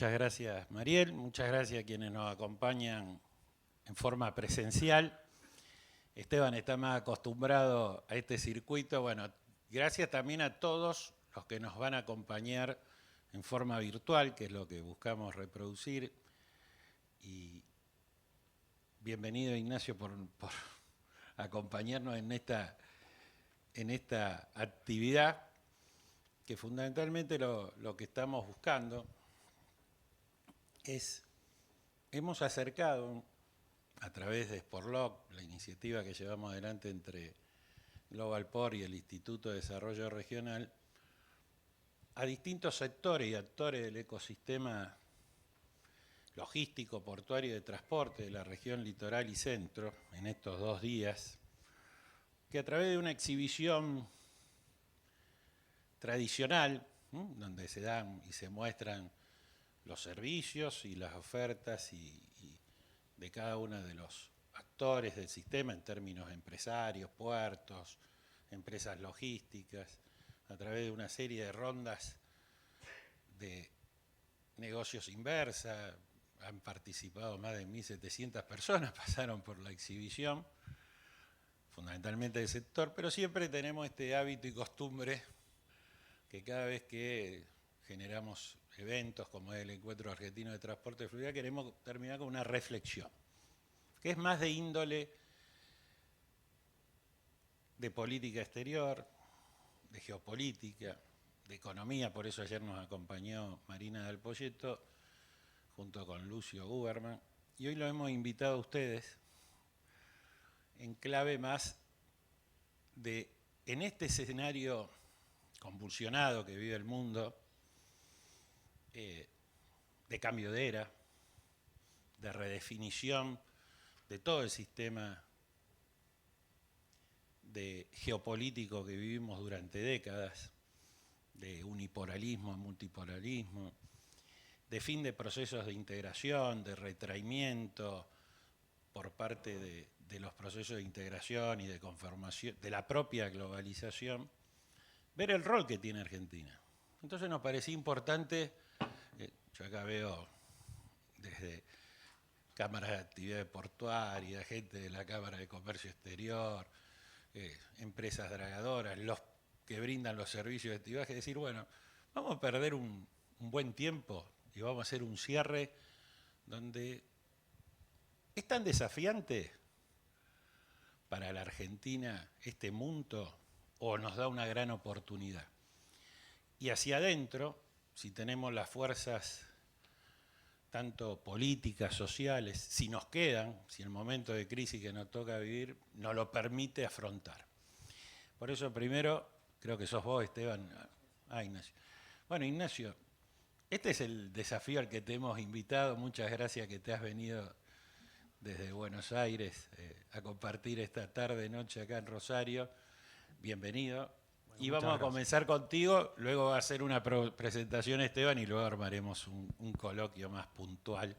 muchas gracias Mariel, muchas gracias a quienes nos acompañan en forma presencial. Esteban está más acostumbrado a este circuito. Bueno, gracias también a todos los que nos van a acompañar en forma virtual, que es lo que buscamos reproducir. Y bienvenido Ignacio por acompañarnos en esta actividad, que fundamentalmente lo que estamos buscando es, hemos acercado a través de Sporlock, la iniciativa que llevamos adelante entre Global Port y el Instituto de Desarrollo Regional, a distintos sectores y actores del ecosistema logístico, portuario y de transporte de la región litoral y centro en estos 2 días, que a través de una exhibición tradicional, donde se dan y se muestran los servicios y las ofertas y de cada uno de los actores del sistema en términos empresarios, puertos, empresas logísticas, a través de una serie de rondas de negocios inversa. Han participado más de 1.700 personas, pasaron por la exhibición, fundamentalmente del sector, pero siempre tenemos este hábito y costumbre que cada vez que generamos eventos como es el Encuentro Argentino de Transporte de Fluvial, queremos terminar con una reflexión, que es más de índole de política exterior, de geopolítica, de economía. Por eso ayer nos acompañó Marina Del Poyeto junto con Lucio Guberman, y hoy lo hemos invitado a ustedes en clave más de, en este escenario convulsionado que vive el mundo, de cambio de era, de redefinición de todo el sistema de geopolítico que vivimos durante décadas, de unipolarismo a multipolarismo, de fin de procesos de integración, de retraimiento por parte de los procesos de integración y de conformación, de la propia globalización, ver el rol que tiene Argentina. Entonces nos parecía importante, yo acá veo desde cámaras de actividad portuaria, gente de la Cámara de Comercio Exterior, empresas dragadoras, los que brindan los servicios de estibaje, decir, bueno, vamos a perder un buen tiempo y vamos a hacer un cierre donde es tan desafiante para la Argentina este mundo o nos da una gran oportunidad. Y hacia adentro, si tenemos las fuerzas tanto políticas, sociales, si nos quedan, si el momento de crisis que nos toca vivir nos lo permite afrontar. Por eso primero, creo que sos vos, Esteban. Ignacio. Bueno, Ignacio, este es el desafío al que te hemos invitado. Muchas gracias que te has venido desde Buenos Aires a compartir esta tarde, noche acá en Rosario. Bienvenido. Bueno, y vamos a comenzar contigo, luego va a hacer una presentación Esteban y luego armaremos un coloquio más puntual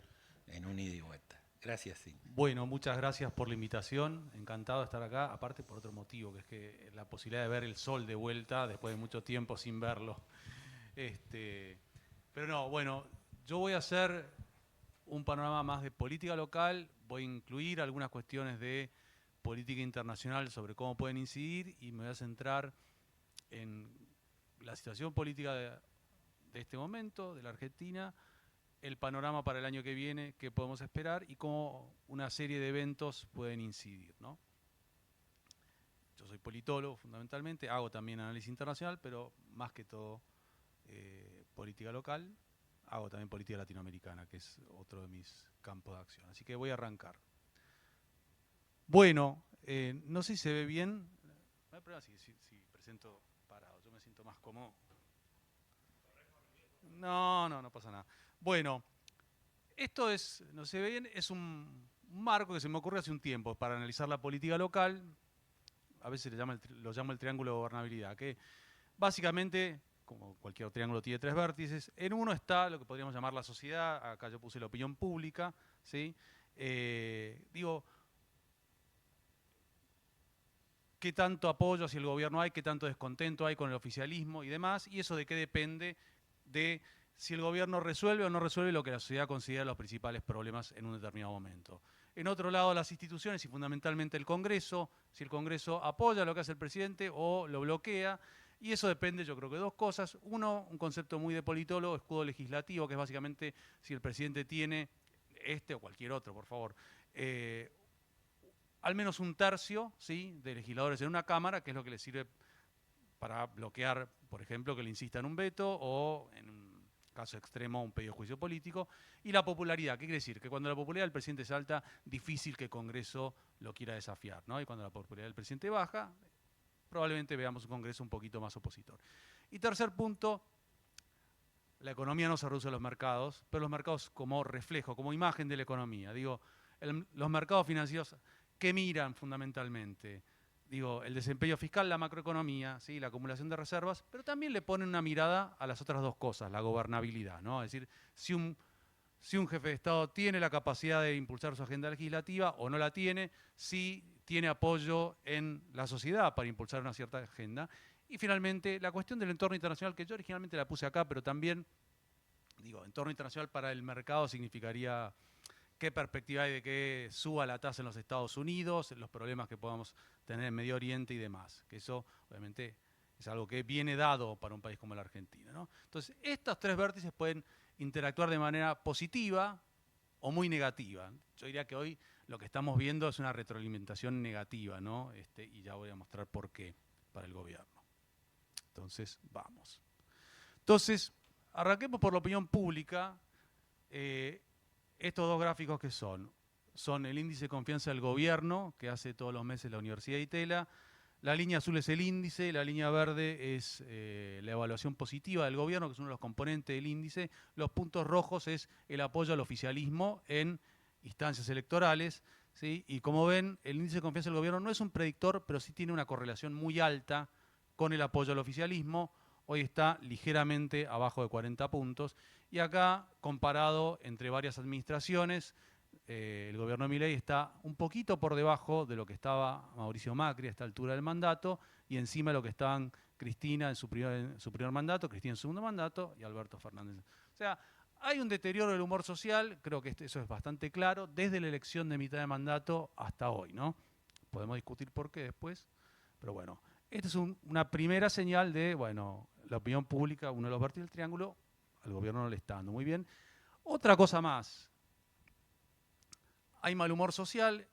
en un ida y vuelta. Gracias, sí. Bueno, muchas gracias por la invitación, encantado de estar acá, aparte por otro motivo, que es que la posibilidad de ver el sol de vuelta después de mucho tiempo sin verlo. Pero no, bueno, yo voy a hacer un panorama más de política local, voy a incluir algunas cuestiones de política internacional sobre cómo pueden incidir y me voy a centrar en la situación política de este momento, de la Argentina, el panorama para el año que viene, qué podemos esperar y cómo una serie de eventos pueden incidir, ¿no? Yo soy politólogo fundamentalmente, hago también análisis internacional, pero más que todo política local, hago también política latinoamericana, que es otro de mis campos de acción. Así que voy a arrancar. Bueno, no sé si se ve bien. No hay problema si presento parado, yo me siento más cómodo. No pasa nada. Bueno, esto es, no se ve bien, es un marco que se me ocurrió hace un tiempo para analizar la política local. A veces lo llamo el triángulo de gobernabilidad, que básicamente, como cualquier triángulo tiene 3 vértices, en uno está lo que podríamos llamar la sociedad, acá yo puse la opinión pública, ¿sí? Digo, qué tanto apoyo hacia el gobierno hay, qué tanto descontento hay con el oficialismo y demás, y eso de qué depende de si el gobierno resuelve o no resuelve lo que la sociedad considera los principales problemas en un determinado momento. En otro lado, las instituciones y fundamentalmente el Congreso, si el Congreso apoya lo que hace el presidente o lo bloquea, y eso depende, yo creo que de dos cosas. Uno, un concepto muy de politólogo, escudo legislativo, que es básicamente si el presidente tiene, este o cualquier otro, por favor, al menos un tercio, ¿sí?, de legisladores en una Cámara, que es lo que le sirve para bloquear, por ejemplo, que le insistan un veto o, en un caso extremo, un pedido de juicio político. Y la popularidad, ¿qué quiere decir? Que cuando la popularidad del presidente es alta, difícil que el Congreso lo quiera desafiar, ¿no? Y cuando la popularidad del presidente baja, probablemente veamos un Congreso un poquito más opositor. Y tercer punto, la economía no se reduce a los mercados, pero los mercados como reflejo, como imagen de la economía. Digo, los mercados financieros, ¿qué miran fundamentalmente? Digo, el desempeño fiscal, la macroeconomía, ¿sí?, la acumulación de reservas, pero también le ponen una mirada a las otras dos cosas, la gobernabilidad, ¿no? Es decir, si un jefe de Estado tiene la capacidad de impulsar su agenda legislativa o no la tiene, si tiene apoyo en la sociedad para impulsar una cierta agenda. Y finalmente, la cuestión del entorno internacional, que yo originalmente la puse acá, pero también, digo, entorno internacional para el mercado significaría qué perspectiva hay de que suba la tasa en los Estados Unidos, los problemas que podamos tener en Medio Oriente y demás. Que eso, obviamente, es algo que viene dado para un país como la Argentina, ¿no? Entonces, estos tres vértices pueden interactuar de manera positiva o muy negativa. Yo diría que hoy lo que estamos viendo es una retroalimentación negativa, ¿no? Y ya voy a mostrar por qué para el gobierno. Entonces, vamos. Entonces, arranquemos por la opinión pública. Estos dos gráficos que son el índice de confianza del gobierno, que hace todos los meses la Universidad de Itela. La línea azul es el índice, la línea verde es la evaluación positiva del gobierno, que es uno de los componentes del índice. Los puntos rojos es el apoyo al oficialismo en instancias electorales, ¿sí? Y como ven, el índice de confianza del gobierno no es un predictor, pero sí tiene una correlación muy alta con el apoyo al oficialismo. Hoy está ligeramente abajo de 40 puntos. Y acá, comparado entre varias administraciones, el gobierno de Milei está un poquito por debajo de lo que estaba Mauricio Macri a esta altura del mandato y encima de lo que estaban Cristina en su primer mandato, Cristina en su segundo mandato y Alberto Fernández. O sea, hay un deterioro del humor social, creo que eso es bastante claro, desde la elección de mitad de mandato hasta hoy, ¿no? Podemos discutir por qué después, pero bueno, esta es una primera señal de, bueno, la opinión pública, uno de los vértices del triángulo, al gobierno no le está dando muy bien. Otra cosa más. Hay mal humor social,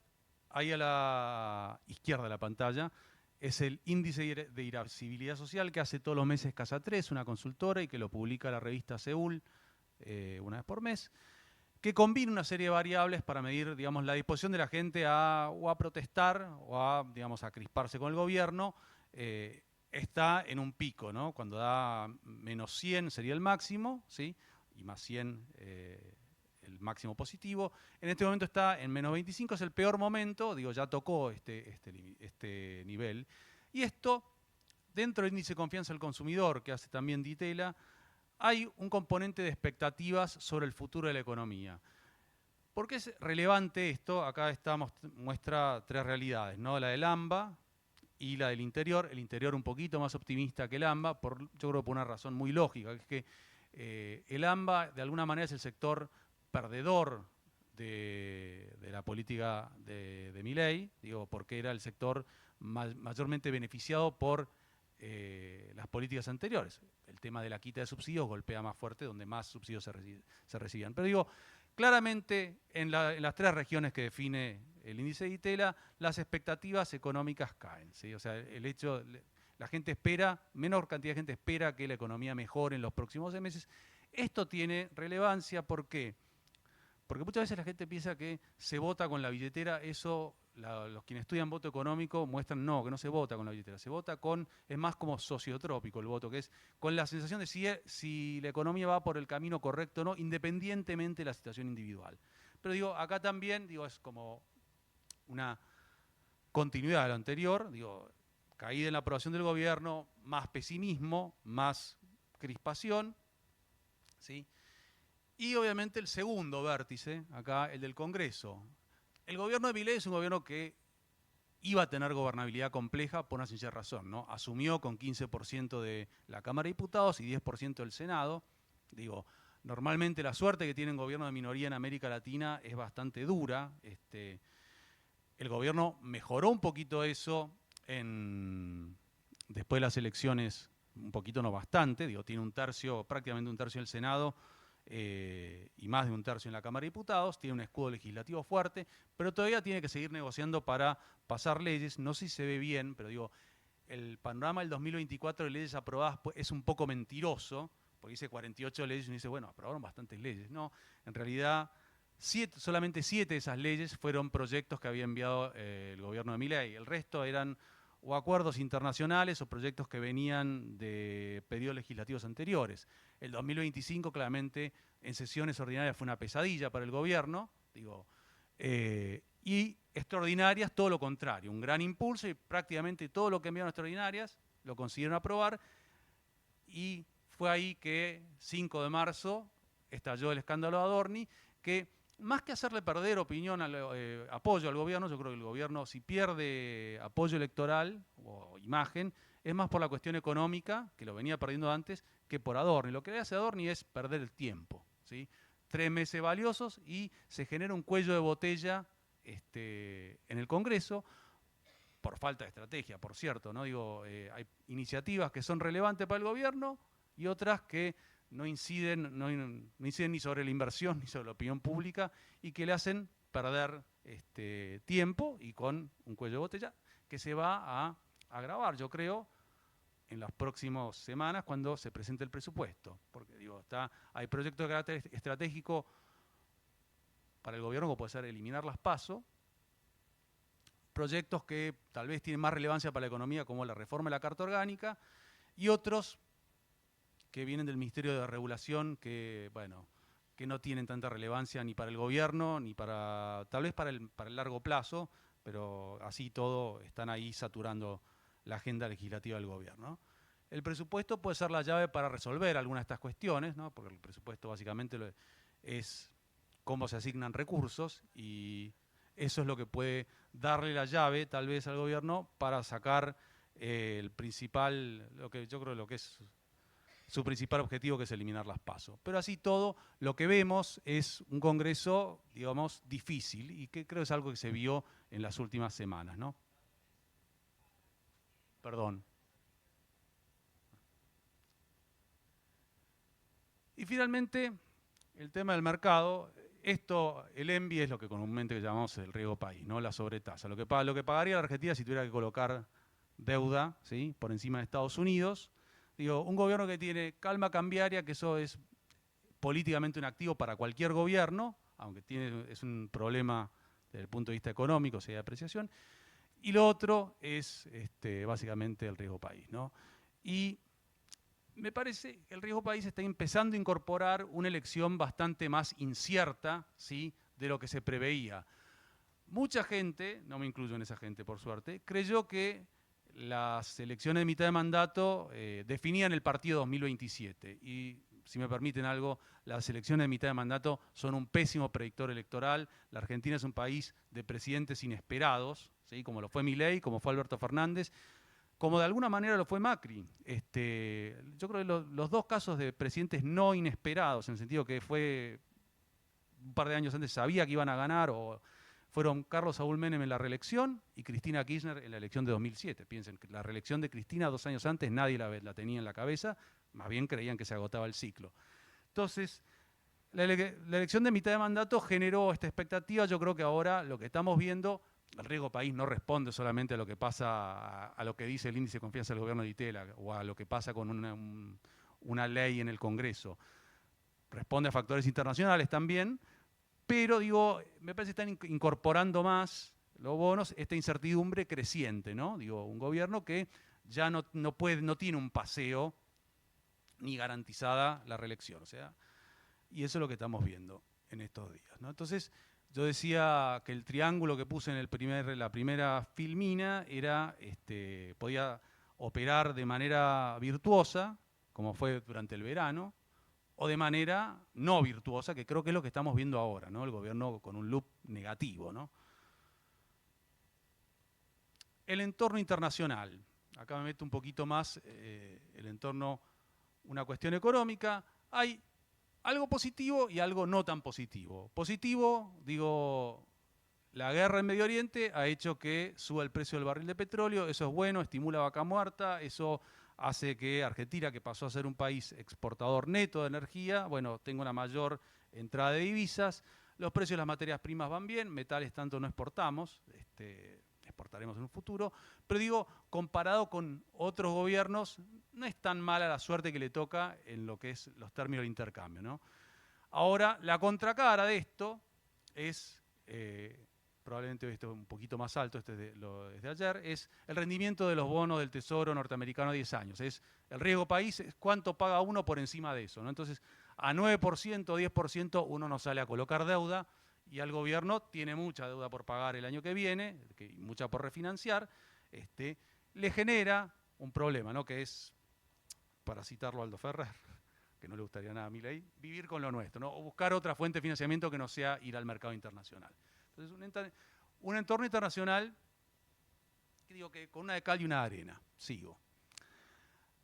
ahí a la izquierda de la pantalla, es el índice de irascibilidad social que hace todos los meses Casa 3, una consultora, y que lo publica la revista Seúl una vez por mes, que combina una serie de variables para medir, digamos, la disposición de la gente a protestar o a, digamos, a crisparse con el gobierno. Está en un pico, ¿no? Cuando da menos 100 sería el máximo, ¿sí? Y más 100 el máximo positivo. En este momento está en menos 25, es el peor momento, digo, ya tocó este nivel. Y esto, dentro del índice de confianza del consumidor, que hace también Ditela, hay un componente de expectativas sobre el futuro de la economía. ¿Por qué es relevante esto? Acá muestra tres realidades, ¿no? La del AMBA y la del interior. El interior un poquito más optimista que el AMBA, yo creo por una razón muy lógica, que es que el AMBA de alguna manera es el sector perdedor de la política de Milei, digo, porque era el sector mayormente beneficiado por las políticas anteriores. El tema de la quita de subsidios golpea más fuerte donde más subsidios se recibían. Pero digo, claramente en las tres regiones que define el índice de Itela, las expectativas económicas caen, ¿sí? O sea, la gente espera, menor cantidad de gente espera que la economía mejore en los próximos meses. Esto tiene relevancia, ¿por qué? Porque muchas veces la gente piensa que se vota con la billetera, eso los quienes estudian voto económico muestran que no se vota con la billetera, se vota es más como sociotrópico el voto, que es con la sensación de si la economía va por el camino correcto o no, independientemente de la situación individual. Pero digo, acá también, es como una continuidad de lo anterior, caída en la aprobación del gobierno, más pesimismo, más crispación, ¿sí? Y obviamente el segundo vértice, acá el del Congreso. El gobierno de Milei es un gobierno que iba a tener gobernabilidad compleja por una sencilla razón, ¿no? Asumió con 15% de la Cámara de Diputados y 10% del Senado. Digo, normalmente la suerte que tienen gobiernos de minoría en América Latina es bastante dura. El gobierno mejoró un poquito eso después de las elecciones, un poquito no bastante, digo, tiene un tercio, prácticamente un tercio del Senado y más de un tercio en la Cámara de Diputados, tiene un escudo legislativo fuerte, pero todavía tiene que seguir negociando para pasar leyes. No sé si se ve bien, pero digo, el panorama del 2024 de leyes aprobadas es un poco mentiroso, porque dice 48 leyes y uno dice, bueno, aprobaron bastantes leyes. No, en realidad solamente 7 de esas leyes fueron proyectos que había enviado el gobierno de Milei. El resto eran o acuerdos internacionales o proyectos que venían de periodos legislativos anteriores. El 2025 claramente en sesiones ordinarias fue una pesadilla para el gobierno, digo, y extraordinarias todo lo contrario, un gran impulso y prácticamente todo lo que enviaron extraordinarias lo consiguieron aprobar y fue ahí que 5 de marzo estalló el escándalo Adorni, que más que hacerle perder apoyo al gobierno, yo creo que el gobierno si pierde apoyo electoral o imagen, es más por la cuestión económica, que lo venía perdiendo antes, que por Adorni. Lo que le hace Adorni es perder el tiempo, ¿sí? 3 meses valiosos y se genera un cuello de botella en el Congreso, por falta de estrategia, por cierto, ¿no? Digo, hay iniciativas que son relevantes para el gobierno y otras que no inciden ni sobre la inversión ni sobre la opinión pública y que le hacen perder tiempo y con un cuello de botella que se va a agravar, yo creo, en las próximas semanas cuando se presente el presupuesto. Porque digo, hay proyectos de carácter estratégico para el gobierno como puede ser eliminar las PASO, proyectos que tal vez tienen más relevancia para la economía como la reforma de la Carta Orgánica y otros que vienen del Ministerio de Regulación que, bueno, que no tienen tanta relevancia ni para el gobierno, ni tal vez para el largo plazo, pero así todo están ahí saturando la agenda legislativa del gobierno. El presupuesto puede ser la llave para resolver algunas de estas cuestiones, ¿no? Porque el presupuesto básicamente es cómo se asignan recursos y eso es lo que puede darle la llave tal vez al gobierno para sacar el principal, lo que yo creo lo que es su principal objetivo, que es eliminar las PASO. Pero así todo, lo que vemos es un Congreso, digamos, difícil y que creo es algo que se vio en las últimas semanas, ¿no? Perdón. Y finalmente, el tema del mercado. El ENVI es lo que comúnmente llamamos el riesgo país, ¿no? La sobretasa. Lo que pagaría la Argentina si tuviera que colocar deuda, ¿sí?, por encima de Estados Unidos. Digo, un gobierno que tiene calma cambiaria, que eso es políticamente un activo para cualquier gobierno, aunque es un problema desde el punto de vista económico, si hay apreciación. Y lo otro es básicamente el riesgo país, ¿no? Y me parece que el riesgo país está empezando a incorporar una elección bastante más incierta, ¿sí?, de lo que se preveía. Mucha gente, no me incluyo en esa gente por suerte, creyó que las elecciones de mitad de mandato definían el partido 2027. Y si me permiten algo, las elecciones de mitad de mandato son un pésimo predictor electoral. La Argentina es un país de presidentes inesperados, ¿sí?, como lo fue Milei, como fue Alberto Fernández, como de alguna manera lo fue Macri. Yo creo que los dos casos de presidentes no inesperados, en el sentido que fue un par de años antes sabía que iban a ganar, fueron Carlos Saúl Menem en la reelección y Cristina Kirchner en la elección de 2007. Piensen que la reelección de Cristina 2 años antes nadie la tenía en la cabeza, más bien creían que se agotaba el ciclo. Entonces, la elección de mitad de mandato generó esta expectativa. Yo creo que ahora lo que estamos viendo, el riesgo país no responde solamente a lo que pasa, a lo que dice el índice de confianza del gobierno de Itela o a lo que pasa con una ley en el Congreso. Responde a factores internacionales también, pero digo, me parece que están incorporando más los bonos, esta incertidumbre creciente, ¿no? Digo, un gobierno que ya no tiene un paseo ni garantizada la reelección, o sea, y eso es lo que estamos viendo en estos días, ¿no? Entonces, yo decía que el triángulo que puse en la primera filmina podía operar de manera virtuosa, como fue durante el verano, o de manera no virtuosa, que creo que es lo que estamos viendo ahora, ¿no? El gobierno con un loop negativo, ¿no? El entorno internacional. Acá me meto un poquito más el entorno, una cuestión económica. Hay algo positivo y algo no tan positivo. Positivo, digo, la guerra en Medio Oriente ha hecho que suba el precio del barril de petróleo, eso es bueno, estimula vaca muerta, eso hace que Argentina, que pasó a ser un país exportador neto de energía, bueno, tenga una mayor entrada de divisas. Los precios de las materias primas van bien, metales tanto no exportamos, exportaremos en un futuro, pero digo, comparado con otros gobiernos, no es tan mala la suerte que le toca en lo que es los términos del intercambio, ¿no? Ahora, la contracara de esto es, probablemente esto es un poquito más alto, desde ayer, es el rendimiento de los bonos del Tesoro norteamericano a 10 años. Es el riesgo país, es cuánto paga uno por encima de eso, ¿no? Entonces, a 9%, 10% uno no sale a colocar deuda y al gobierno tiene mucha deuda por pagar el año que viene, mucha por refinanciar, le genera un problema, ¿no? Que es, para citarlo a Aldo Ferrer, que no le gustaría nada a Milei, vivir con lo nuestro, ¿no? O buscar otra fuente de financiamiento que no sea ir al mercado internacional. Entonces, un entorno internacional, que digo que con una de cal y una de arena, sigo.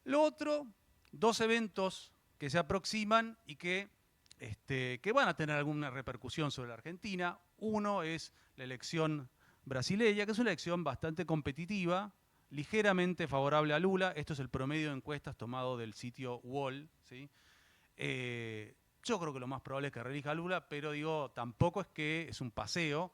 Lo otro, dos eventos que se aproximan y que van a tener alguna repercusión sobre la Argentina. Uno es la elección brasileña, que es una elección bastante competitiva, ligeramente favorable a Lula. Esto es el promedio de encuestas tomado del sitio Wall, ¿sí? Yo creo que lo más probable es que reelija a Lula, pero digo, tampoco es que es un paseo.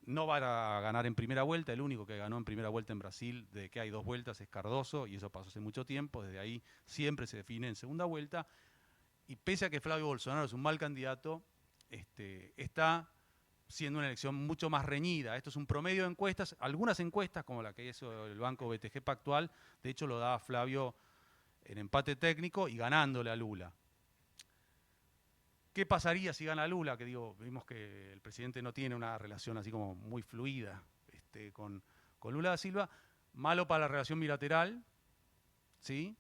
No va a ganar en primera vuelta. El único que ganó en primera vuelta en Brasil, de que hay 2 vueltas, es Cardoso, y eso pasó hace mucho tiempo. Desde ahí siempre se define en segunda vuelta. Y pese a que Flavio Bolsonaro es un mal candidato, está siendo una elección mucho más reñida. Esto es un promedio de encuestas. Algunas encuestas, como la que hizo el banco BTG Pactual, de hecho lo da Flavio en empate técnico y ganándole a Lula. ¿Qué pasaría si gana Lula? Que digo, vimos que el presidente no tiene una relación así como muy fluida con Lula da Silva. Malo para la relación bilateral, ¿sí?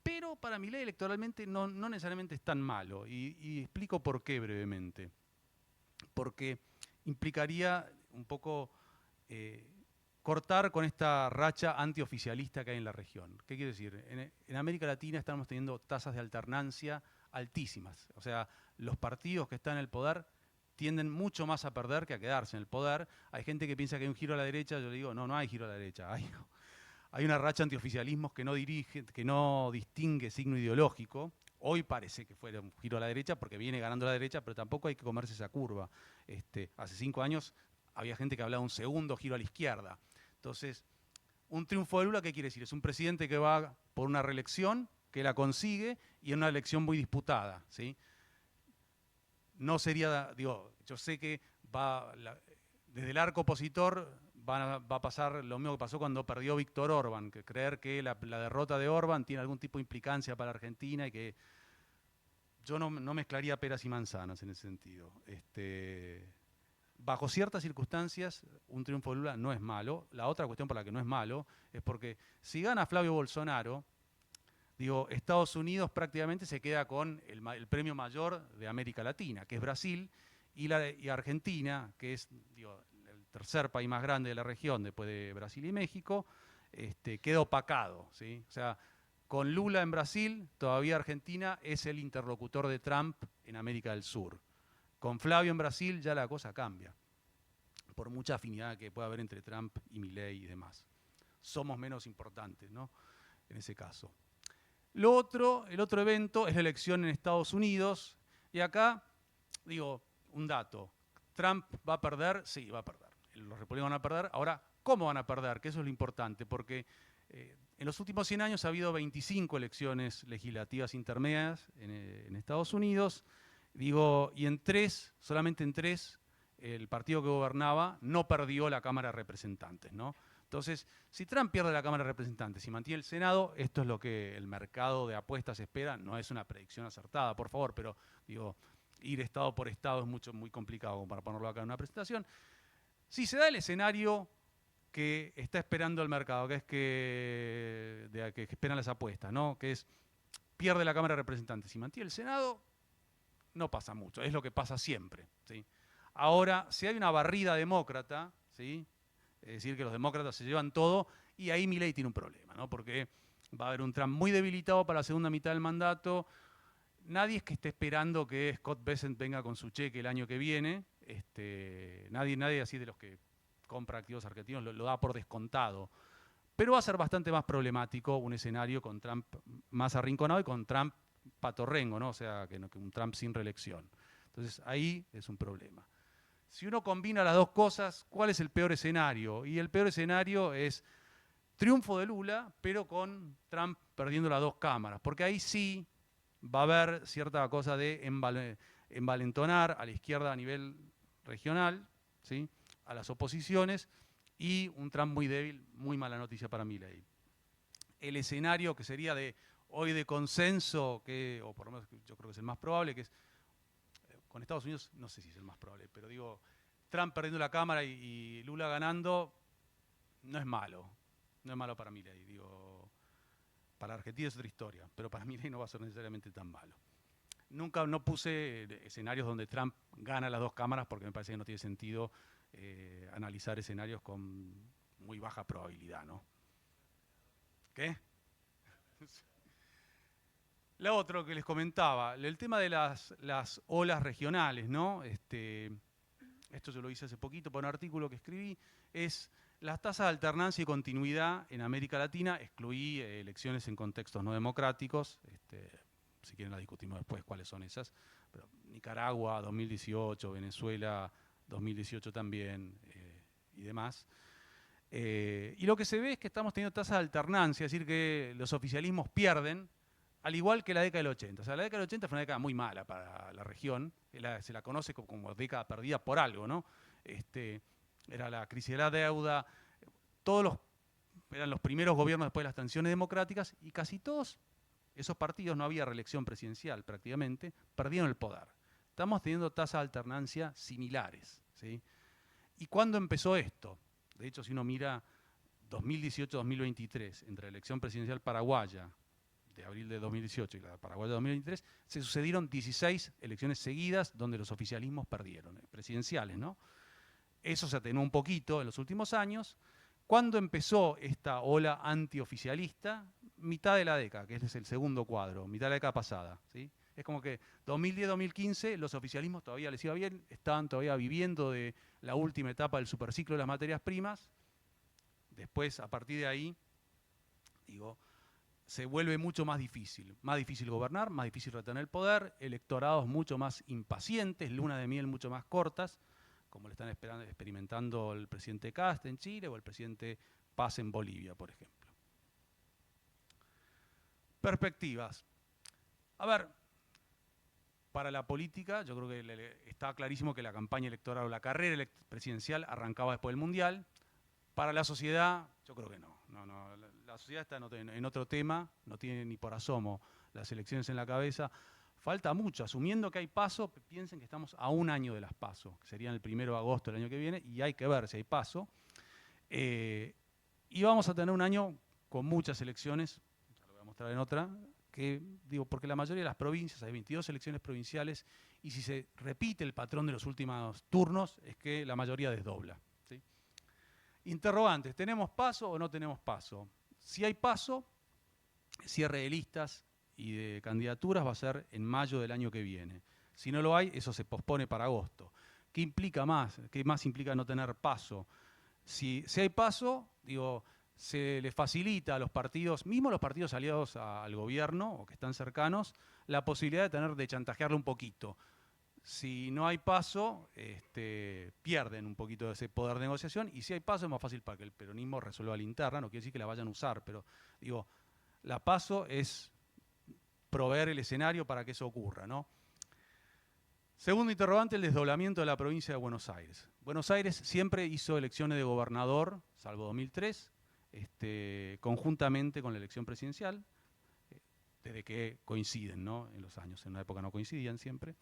Pero para Milei electoralmente no necesariamente es tan malo. Y explico por qué brevemente. Porque implicaría un poco cortar con esta racha antioficialista que hay en la región. ¿Qué quiere decir? En América Latina estamos teniendo tasas de alternancia altísimas. O sea, los partidos que están en el poder tienden mucho más a perder que a quedarse en el poder. Hay gente que piensa que hay un giro a la derecha. Yo le digo, no hay giro a la derecha. Hay una racha antioficialismos que no distingue signo ideológico. Hoy parece que fuera un giro a la derecha porque viene ganando la derecha, pero tampoco hay que comerse esa curva. Hace 5 años había gente que hablaba de un segundo giro a la izquierda. Entonces, un triunfo de Lula, ¿qué quiere decir? Es un presidente que va por una reelección, que la consigue, y en una elección muy disputada, ¿sí? No sería, digo, yo sé que desde el arco opositor va a pasar lo mismo que pasó cuando perdió Víctor Orbán, que creer que la derrota de Orbán tiene algún tipo de implicancia para la Argentina y que yo no mezclaría peras y manzanas en ese sentido. Bajo ciertas circunstancias, un triunfo de Lula no es malo. La otra cuestión por la que no es malo es porque si gana Flavio Bolsonaro, digo, Estados Unidos prácticamente se queda con el premio mayor de América Latina, que es Brasil, y Argentina, que es digo, el tercer país más grande de la región después de Brasil y México, queda opacado, ¿sí? O sea, con Lula en Brasil, todavía Argentina es el interlocutor de Trump en América del Sur. Con Flavio en Brasil ya la cosa cambia, por mucha afinidad que pueda haber entre Trump y Milei y demás. Somos menos importantes, ¿no? En ese caso. El otro evento es la elección en Estados Unidos, y acá, digo, un dato. ¿Trump va a perder? Sí, va a perder. Los republicanos van a perder. Ahora, ¿cómo van a perder? Que eso es lo importante, porque en los últimos 100 años ha habido 25 elecciones legislativas intermedias en Estados Unidos. Digo, y solamente en 3, el partido que gobernaba no perdió la Cámara de Representantes, ¿no? Entonces, si Trump pierde la Cámara de Representantes y mantiene el Senado, esto es lo que el mercado de apuestas espera. No es una predicción acertada, por favor, pero digo, ir estado por estado es muy complicado para ponerlo acá en una presentación. Si se da el escenario que está esperando el mercado, que es que esperan las apuestas, ¿no? Que es pierde la Cámara de Representantes y mantiene el Senado, no pasa mucho, es lo que pasa siempre, ¿sí? Ahora, si hay una barrida demócrata, ¿sí? Es decir, que los demócratas se llevan todo, y ahí Milei tiene un problema, ¿no? Porque va a haber un Trump muy debilitado para la segunda mitad del mandato, nadie es que esté esperando que Scott Bessent venga con su cheque el año que viene. Nadie así de los que compra activos argentinos lo da por descontado. Pero va a ser bastante más problemático un escenario con Trump más arrinconado y con Trump patorrengo, ¿no? O sea, que un Trump sin reelección. Entonces ahí es un problema. Si uno combina las dos cosas, ¿cuál es el peor escenario? Y el peor escenario es triunfo de Lula, pero con Trump perdiendo las dos cámaras, porque ahí sí va a haber cierta cosa de envalentonar a la izquierda a nivel regional, ¿sí? A las oposiciones, y un Trump muy débil, muy mala noticia para Milei. El escenario que sería de hoy de consenso, o por lo menos yo creo que es el más probable, que es con Estados Unidos, no sé si es el más probable, pero digo, Trump perdiendo la Cámara y Lula ganando, no es malo. No es malo para Milei, digo, para Argentina es otra historia, pero para Milei no va a ser necesariamente tan malo. Nunca no puse escenarios donde Trump gana las dos cámaras porque me parece que no tiene sentido analizar escenarios con muy baja probabilidad, ¿no? ¿Qué? Lo otro que les comentaba, el tema de las olas regionales, ¿no? Esto yo lo hice hace poquito por un artículo que escribí, es las tasas de alternancia y continuidad en América Latina. Excluí elecciones en contextos no democráticos, si quieren la discutimos después cuáles son esas, pero Nicaragua 2018, Venezuela 2018 también y demás. Y lo que se ve es que estamos teniendo tasas de alternancia, es decir, que los oficialismos pierden, al igual que la década del 80. O sea, la década del 80 fue una década muy mala para la región, se la conoce como década perdida por algo, ¿no? Era la crisis de la deuda, eran los primeros gobiernos después de las transiciones democráticas, y casi todos esos partidos, no había reelección presidencial prácticamente, perdieron el poder. Estamos teniendo tasas de alternancia similares, ¿sí? ¿Y cuándo empezó esto? De hecho, si uno mira 2018-2023, entre la elección presidencial paraguaya de abril de 2018 y la paraguaya de 2023, se sucedieron 16 elecciones seguidas donde los oficialismos perdieron, presidenciales, ¿no? Eso se atenuó un poquito en los últimos años. ¿Cuándo empezó esta ola antioficialista? Mitad de la década, que es el segundo cuadro, mitad de la década pasada, ¿sí? Es como que 2010-2015 los oficialismos todavía les iba bien, estaban todavía viviendo de la última etapa del superciclo de las materias primas. Después, a partir de ahí, digo, se vuelve mucho más difícil gobernar, más difícil retener el poder, electorados mucho más impacientes, luna de miel mucho más cortas, como le están experimentando el presidente Kast en Chile o el presidente Paz en Bolivia, por ejemplo. Perspectivas. A ver, para la política, yo creo que está clarísimo que la campaña electoral o la carrera presidencial arrancaba después del Mundial. Para la sociedad, yo creo que no. La sociedad está en otro tema, no tiene ni por asomo las elecciones en la cabeza. Falta mucho, asumiendo que hay PASO, piensen que estamos a un año de las PASO, que serían el 1 de agosto del año que viene, y hay que ver si hay PASO. Y vamos a tener un año con muchas elecciones, ya lo voy a mostrar en otra, porque la mayoría de las provincias, hay 22 elecciones provinciales, y si se repite el patrón de los últimos turnos, es que la mayoría desdobla, ¿sí? Interrogantes, ¿tenemos PASO o no tenemos PASO? Si hay PASO, cierre de listas y de candidaturas va a ser en mayo del año que viene. Si no lo hay, eso se pospone para agosto. ¿Qué implica más? ¿Qué más implica no tener PASO? Si hay PASO, digo, se le facilita a los partidos, mismo los partidos aliados al gobierno o que están cercanos, la posibilidad de chantajearlo un poquito. Si no hay PASO, pierden un poquito de ese poder de negociación, y si hay PASO es más fácil para que el peronismo resuelva la interna, no quiere decir que la vayan a usar, pero digo, la PASO es proveer el escenario para que eso ocurra, ¿no? Segundo interrogante, el desdoblamiento de la provincia de Buenos Aires. Buenos Aires siempre hizo elecciones de gobernador, salvo 2003, conjuntamente con la elección presidencial, desde que coinciden, ¿no? En los años, en una época no coincidían siempre.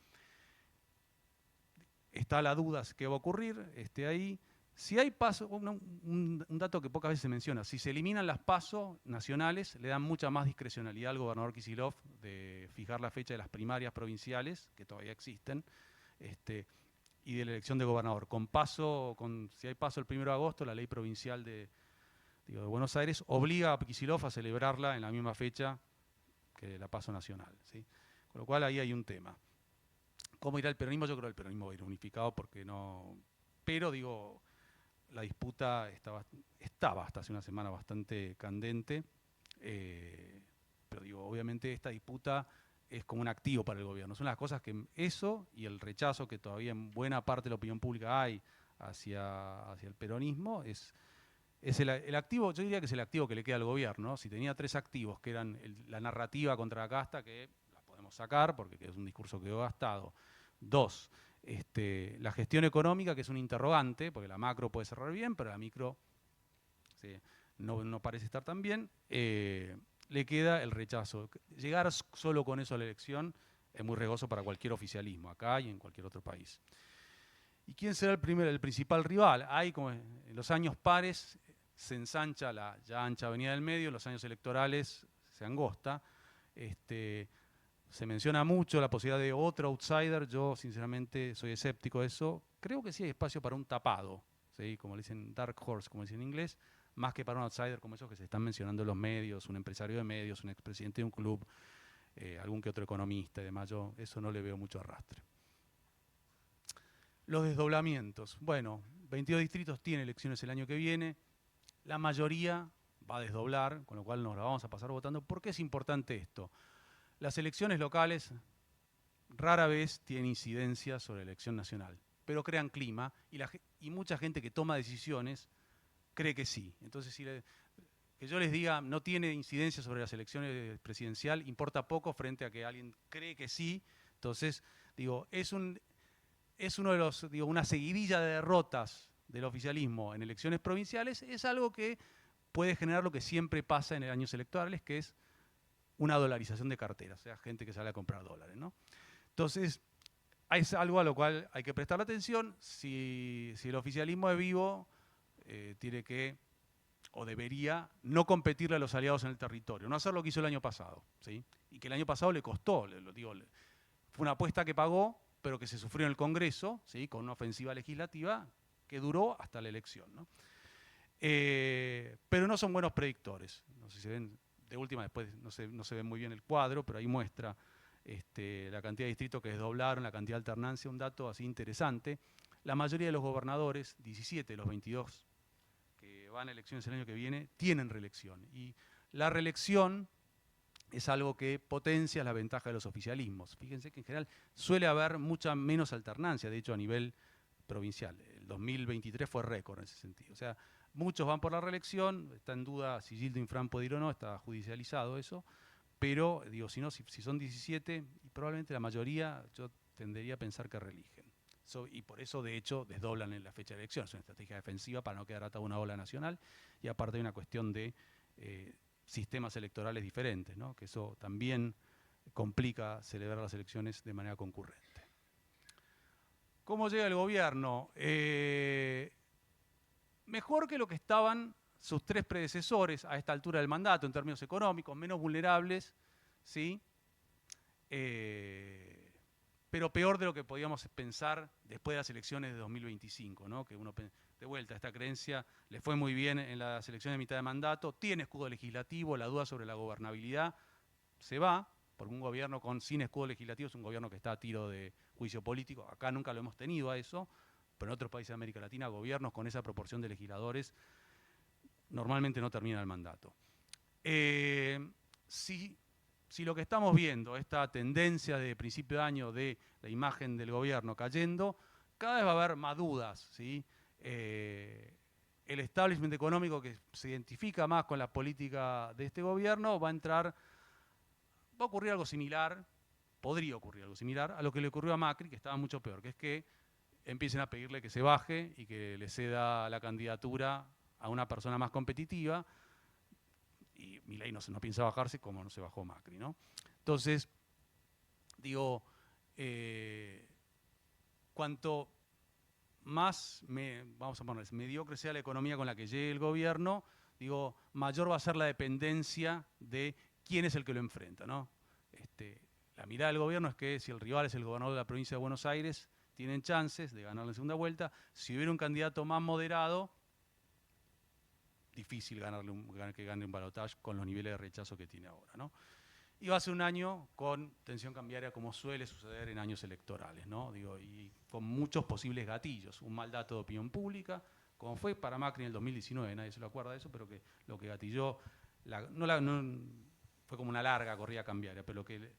Está la duda qué va a ocurrir ahí. Si hay PASO, un dato que pocas veces se menciona, si se eliminan las PASO nacionales, le dan mucha más discrecionalidad al gobernador Kicillof de fijar la fecha de las primarias provinciales, que todavía existen, y de la elección de gobernador. Si hay PASO el 1 de agosto, la ley provincial de Buenos Aires obliga a Kicillof a celebrarla en la misma fecha que la PASO nacional, ¿sí? Con lo cual ahí hay un tema. ¿Cómo irá el peronismo? Yo creo que el peronismo va a ir unificado porque no... Pero digo, la disputa estaba hasta hace una semana bastante candente. Pero digo, obviamente esta disputa es como un activo para el gobierno. Son las cosas que eso y el rechazo que todavía en buena parte de la opinión pública hay hacia el peronismo es el activo, yo diría que es el activo que le queda al gobierno. Si tenía 3 activos, que eran la narrativa contra la casta, que la podemos sacar porque es un discurso que quedó gastado. 2, la gestión económica, que es un interrogante, porque la macro puede cerrar bien, pero la micro sí, no parece estar tan bien. Le queda el rechazo. Llegar solo con eso a la elección es muy riesgoso para cualquier oficialismo, acá y en cualquier otro país. ¿Y quién será el principal rival? Hay como en los años pares se ensancha la ya ancha avenida del medio, en los años electorales se angosta. Se menciona mucho la posibilidad de otro outsider. Yo sinceramente soy escéptico de eso. Creo que sí hay espacio para un tapado, ¿sí? Como le dicen dark horse, como dicen en inglés, más que para un outsider como esos que se están mencionando en los medios, un empresario de medios, un expresidente de un club, algún que otro economista y demás. Yo eso no le veo mucho arrastre. Los desdoblamientos. Bueno, 22 distritos tienen elecciones el año que viene. La mayoría va a desdoblar, con lo cual nos la vamos a pasar votando. ¿Por qué es importante esto? Las elecciones locales rara vez tienen incidencia sobre la elección nacional, pero crean clima y mucha gente que toma decisiones cree que sí. Entonces, que yo les diga no tiene incidencia sobre las elecciones presidencial importa poco frente a que alguien cree que sí. Entonces, digo, es uno de los, una seguidilla de derrotas del oficialismo en elecciones provinciales, es algo que puede generar lo que siempre pasa en años electorales, que es una dolarización de carteras, o sea, gente que sale a comprar dólares, ¿no? Entonces, es algo a lo cual hay que prestar atención. Si el oficialismo es vivo, tiene que, o debería, no competirle a los aliados en el territorio, no hacer lo que hizo el año pasado, ¿sí? Y que el año pasado le costó, fue una apuesta que pagó, pero que se sufrió en el Congreso, ¿sí? Con una ofensiva legislativa que duró hasta la elección, ¿no? Pero no son buenos predictores. No sé si se ven, de última después no se ve muy bien el cuadro, pero ahí muestra la cantidad de distritos que desdoblaron, la cantidad de alternancia, un dato así interesante. La mayoría de los gobernadores, 17 de los 22 que van a elecciones el año que viene, tienen reelección. Y la reelección es algo que potencia la ventaja de los oficialismos. Fíjense que en general suele haber mucha menos alternancia, de hecho a nivel provincial. El 2023 fue récord en ese sentido. O sea, muchos van por la reelección, está en duda si Gildo Infran puede ir o no, está judicializado eso, pero digo, si son 17, y probablemente la mayoría, yo tendería a pensar que reeligen. Y por eso, de hecho, desdoblan en la fecha de elección. Es una estrategia defensiva para no quedar atado a una ola nacional, y aparte hay una cuestión de sistemas electorales diferentes, ¿no? Que eso también complica celebrar las elecciones de manera concurrente. ¿Cómo llega el gobierno? Mejor que lo que estaban sus 3 predecesores a esta altura del mandato en términos económicos, menos vulnerables, ¿sí? Pero peor de lo que podíamos pensar después de las elecciones de 2025, ¿no? Que uno, de vuelta, esta creencia le fue muy bien en las elecciones de mitad de mandato, tiene escudo legislativo, la duda sobre la gobernabilidad se va, porque un gobierno sin escudo legislativo es un gobierno que está a tiro de juicio político. Acá nunca lo hemos tenido a eso, pero en otros países de América Latina, gobiernos con esa proporción de legisladores normalmente no terminan el mandato. Si lo que estamos viendo, esta tendencia de principio de año de la imagen del gobierno cayendo, cada vez va a haber más dudas, ¿sí? El establishment económico que se identifica más con la política de este gobierno va a ocurrir algo similar, podría ocurrir algo similar a lo que le ocurrió a Macri, que estaba mucho peor, que es que empiecen a pedirle que se baje y que le ceda la candidatura a una persona más competitiva, y Milei no piensa bajarse como no se bajó Macri, ¿no? Entonces, digo, cuanto más, vamos a ponerles, mediocre sea la economía con la que llegue el gobierno, digo, mayor va a ser la dependencia de quién es el que lo enfrenta, ¿no? La mirada del gobierno es que si el rival es el gobernador de la provincia de Buenos Aires, tienen chances de ganar la segunda vuelta. Si hubiera un candidato más moderado, difícil que gane un balotaje con los niveles de rechazo que tiene ahora, ¿no? Y va a ser un año con tensión cambiaria como suele suceder en años electorales, ¿no? Digo, y con muchos posibles gatillos. Un mal dato de opinión pública, como fue para Macri en el 2019, nadie se lo acuerda de eso, pero que lo que gatilló, fue como una larga corrida cambiaria, pero lo que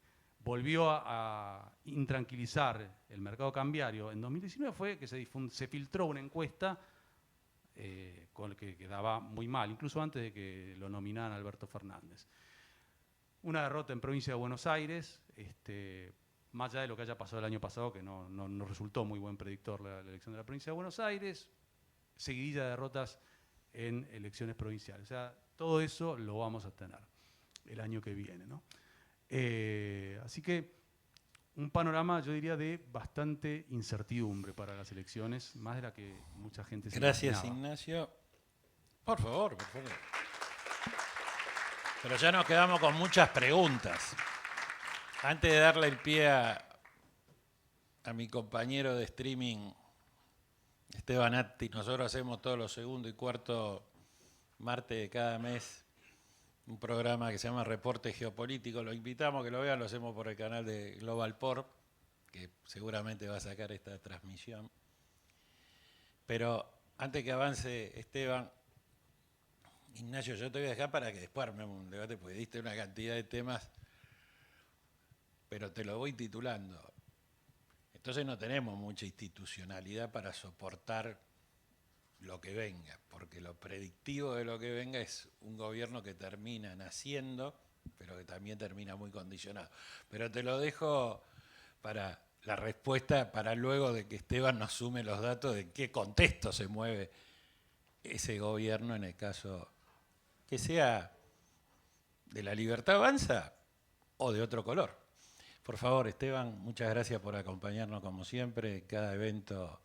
volvió a intranquilizar el mercado cambiario en 2019 fue que se filtró una encuesta con el que quedaba muy mal, incluso antes de que lo nominaran Alberto Fernández. Una derrota en provincia de Buenos Aires, más allá de lo que haya pasado el año pasado, que no resultó muy buen predictor la elección de la provincia de Buenos Aires, seguidilla de derrotas en elecciones provinciales. O sea, todo eso lo vamos a tener el año que viene, ¿no? Así que un panorama, yo diría, de bastante incertidumbre para las elecciones, más de la que mucha gente se Gracias, imaginaba. Ignacio. Por favor, por favor. Pero ya nos quedamos con muchas preguntas. Antes de darle el pie a mi compañero de streaming, Esteban Atti, nosotros hacemos todos los segundo y cuarto martes de cada mes un programa que se llama Reporte Geopolítico. Lo invitamos a que lo vean, lo hacemos por el canal de Global Port, que seguramente va a sacar esta transmisión. Pero antes que avance Esteban, Ignacio, yo te voy a dejar para que después armemos un debate, porque diste una cantidad de temas, pero te lo voy titulando. Entonces no tenemos mucha institucionalidad para soportar lo que venga, porque lo predictivo de lo que venga es un gobierno que termina naciendo, pero que también termina muy condicionado. Pero te lo dejo para la respuesta, para luego de que Esteban nos sume los datos de en qué contexto se mueve ese gobierno en el caso que sea de la Libertad Avanza o de otro color. Por favor, Esteban, muchas gracias por acompañarnos como siempre en cada evento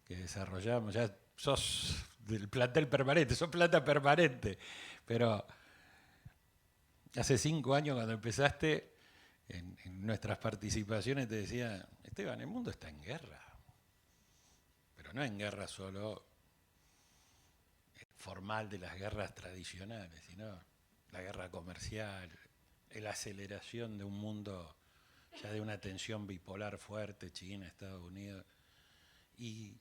que desarrollamos. Ya sos del plantel permanente, sos plata permanente, pero hace 5 años cuando empezaste en nuestras participaciones te decía, Esteban, el mundo está en guerra, pero no en guerra solo formal de las guerras tradicionales, sino la guerra comercial, la aceleración de un mundo ya de una tensión bipolar fuerte, China, Estados Unidos, y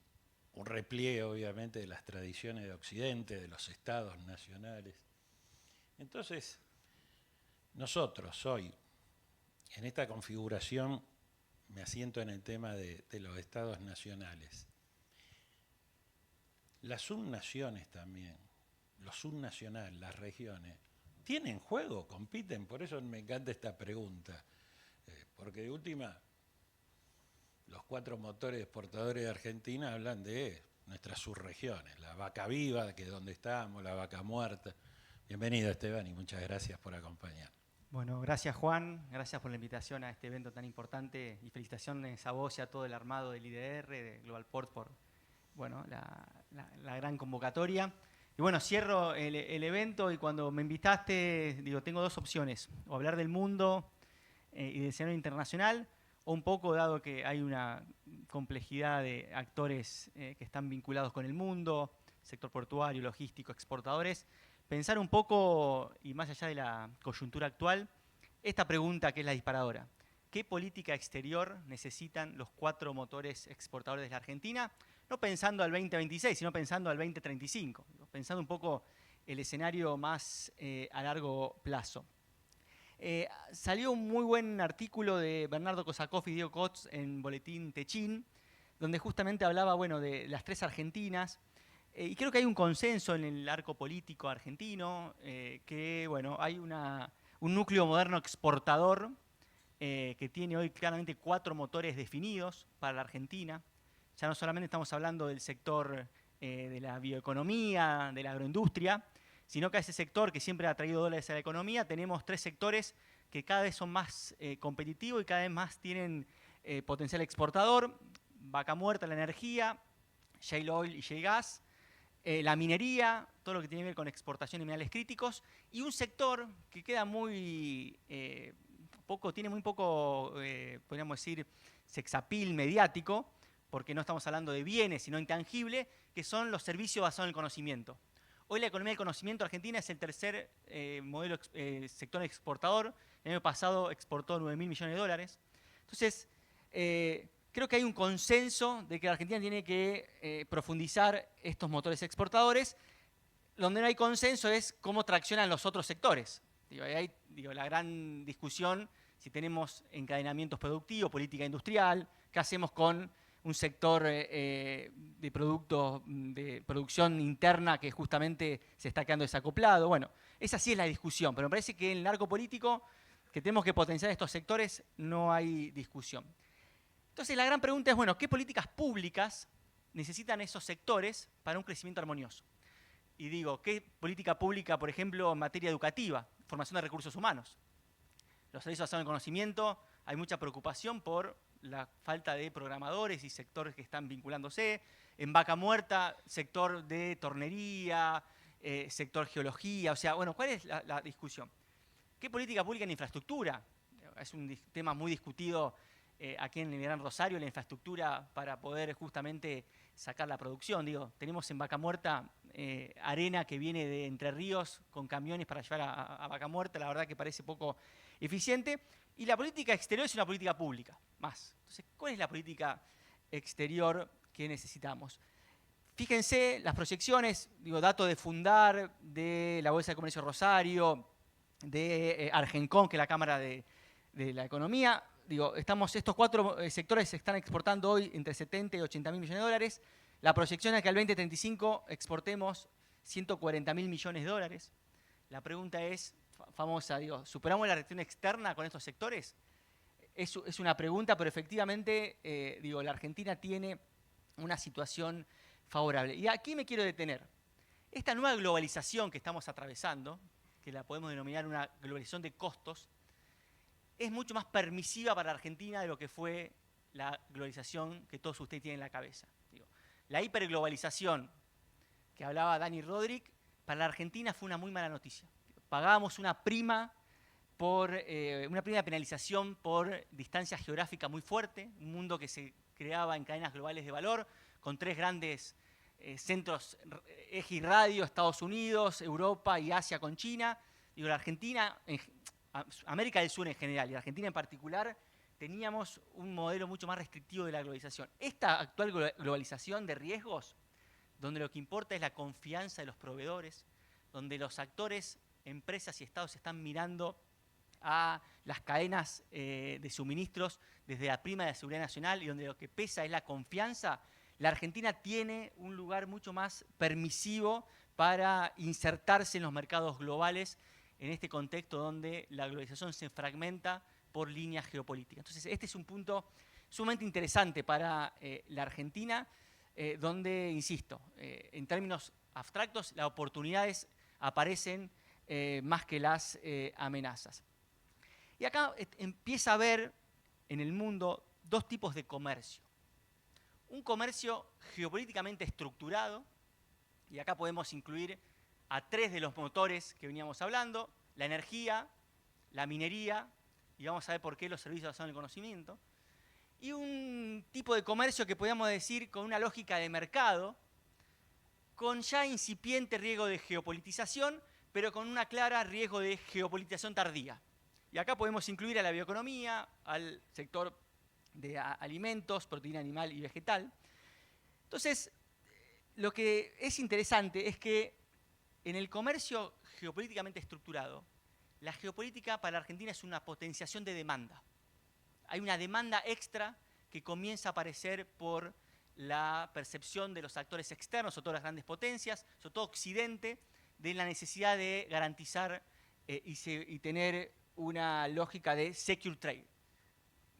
un repliegue obviamente de las tradiciones de Occidente, de los estados nacionales. Entonces, nosotros hoy, en esta configuración, me asiento en el tema de los estados nacionales. Las subnaciones también, los subnacionales, las regiones, tienen juego, compiten, por eso me encanta esta pregunta. Porque de última, los 4 motores exportadores de Argentina hablan de nuestras subregiones, la vaca viva, que es donde estamos, la vaca muerta. Bienvenido, Esteban, y muchas gracias por acompañarnos. Bueno, gracias Juan, gracias por la invitación a este evento tan importante y felicitaciones a vos y a todo el armado del IDR, de Global Port, por bueno, la gran convocatoria. Y bueno, cierro el evento y cuando me invitaste, digo, tengo 2 opciones, o hablar del mundo y del escenario internacional, o un poco, dado que hay una complejidad de actores que están vinculados con el mundo, sector portuario, logístico, exportadores, pensar un poco, y más allá de la coyuntura actual, esta pregunta que es la disparadora. ¿Qué política exterior necesitan los 4 motores exportadores de la Argentina? No pensando al 2026, sino pensando al 2035, pensando un poco el escenario más a largo plazo. Salió un muy buen artículo de Bernardo Kosakov y Diego Kotz en Boletín Techín, donde justamente hablaba, bueno, de las 3 Argentinas, y creo que hay un consenso en el arco político argentino, que bueno, hay un núcleo moderno exportador que tiene hoy claramente 4 motores definidos para la Argentina. Ya no solamente estamos hablando del sector de la bioeconomía, de la agroindustria, sino que a ese sector que siempre ha traído dólares a la economía, tenemos 3 sectores que cada vez son más competitivos y cada vez más tienen potencial exportador: vaca muerta, la energía, shale oil y shale gas, la minería, todo lo que tiene que ver con exportación de minerales críticos, y un sector que queda muy tiene muy poco, podríamos decir, sexapil mediático, porque no estamos hablando de bienes, sino intangibles, que son los servicios basados en el conocimiento. Hoy la economía del conocimiento argentina es el tercer sector exportador. El año pasado exportó 9.000 millones de dólares. Entonces, creo que hay un consenso de que la Argentina tiene que profundizar estos motores exportadores. Donde no hay consenso es cómo traccionan los otros sectores. Hay la gran discusión si tenemos encadenamientos productivos, política industrial, qué hacemos con un sector de productos de producción interna que justamente se está quedando desacoplado. Bueno, esa sí es la discusión, pero me parece que en el arco político, que tenemos que potenciar estos sectores, no hay discusión. Entonces la gran pregunta es, bueno, ¿qué políticas públicas necesitan esos sectores para un crecimiento armonioso? Y digo, ¿qué política pública, por ejemplo, en materia educativa, formación de recursos humanos? Los servicios basados en conocimiento, hay mucha preocupación por la falta de programadores y sectores que están vinculándose. En Vaca Muerta, sector de tornería, sector geología. O sea, bueno, ¿cuál es la discusión? ¿Qué política pública en infraestructura? Es un tema muy discutido aquí en el Gran Rosario, la infraestructura para poder justamente sacar la producción. Digo, tenemos en Vaca Muerta arena que viene de Entre Ríos con camiones para llevar a Vaca Muerta. La verdad que parece poco eficiente. Y la política exterior es una política pública, más. Entonces, ¿cuál es la política exterior que necesitamos? Fíjense las proyecciones, digo, datos de Fundar, de la Bolsa de Comercio Rosario, de Argencon, que es la Cámara de la Economía. Digo, estos 4 sectores se están exportando hoy entre 70 y 80.000 millones de dólares. La proyección es que al 2035 exportemos 140.000 millones de dólares. La pregunta es famosa, digo, ¿superamos la reacción externa con estos sectores? Es una pregunta, pero efectivamente, digo, la Argentina tiene una situación favorable. Y aquí me quiero detener. Esta nueva globalización que estamos atravesando, que la podemos denominar una globalización de costos, es mucho más permisiva para la Argentina de lo que fue la globalización que todos ustedes tienen en la cabeza. Digo, la hiperglobalización que hablaba Dani Rodrik, para la Argentina fue una muy mala noticia. Pagábamos una prima de penalización por distancia geográfica muy fuerte, un mundo que se creaba en cadenas globales de valor, con 3 grandes centros, eje y radio, Estados Unidos, Europa y Asia con China. Digo, la Argentina, América del Sur en general y Argentina en particular, teníamos un modelo mucho más restrictivo de la globalización. Esta actual globalización de riesgos, donde lo que importa es la confianza de los proveedores, donde los actores, empresas y estados están mirando a las cadenas de suministros desde la prima de la seguridad nacional y donde lo que pesa es la confianza, la Argentina tiene un lugar mucho más permisivo para insertarse en los mercados globales en este contexto donde la globalización se fragmenta por líneas geopolíticas. Entonces, este es un punto sumamente interesante para la Argentina, donde, insisto, en términos abstractos, las oportunidades aparecen más que las amenazas. Y acá empieza a haber en el mundo 2 tipos de comercio. Un comercio geopolíticamente estructurado, y acá podemos incluir a 3 de los motores que veníamos hablando, la energía, la minería, y vamos a ver por qué los servicios basados en el conocimiento, y un tipo de comercio que podríamos decir con una lógica de mercado, con ya incipiente riesgo de geopolitización, pero con una clara riesgo de geopolitización tardía. Y acá podemos incluir a la bioeconomía, al sector de alimentos, proteína animal y vegetal. Entonces, lo que es interesante es que en el comercio geopolíticamente estructurado, la geopolítica para la Argentina es una potenciación de demanda. Hay una demanda extra que comienza a aparecer por la percepción de los actores externos, sobre todo las grandes potencias, sobre todo Occidente, de la necesidad de garantizar y tener una lógica de secure trade.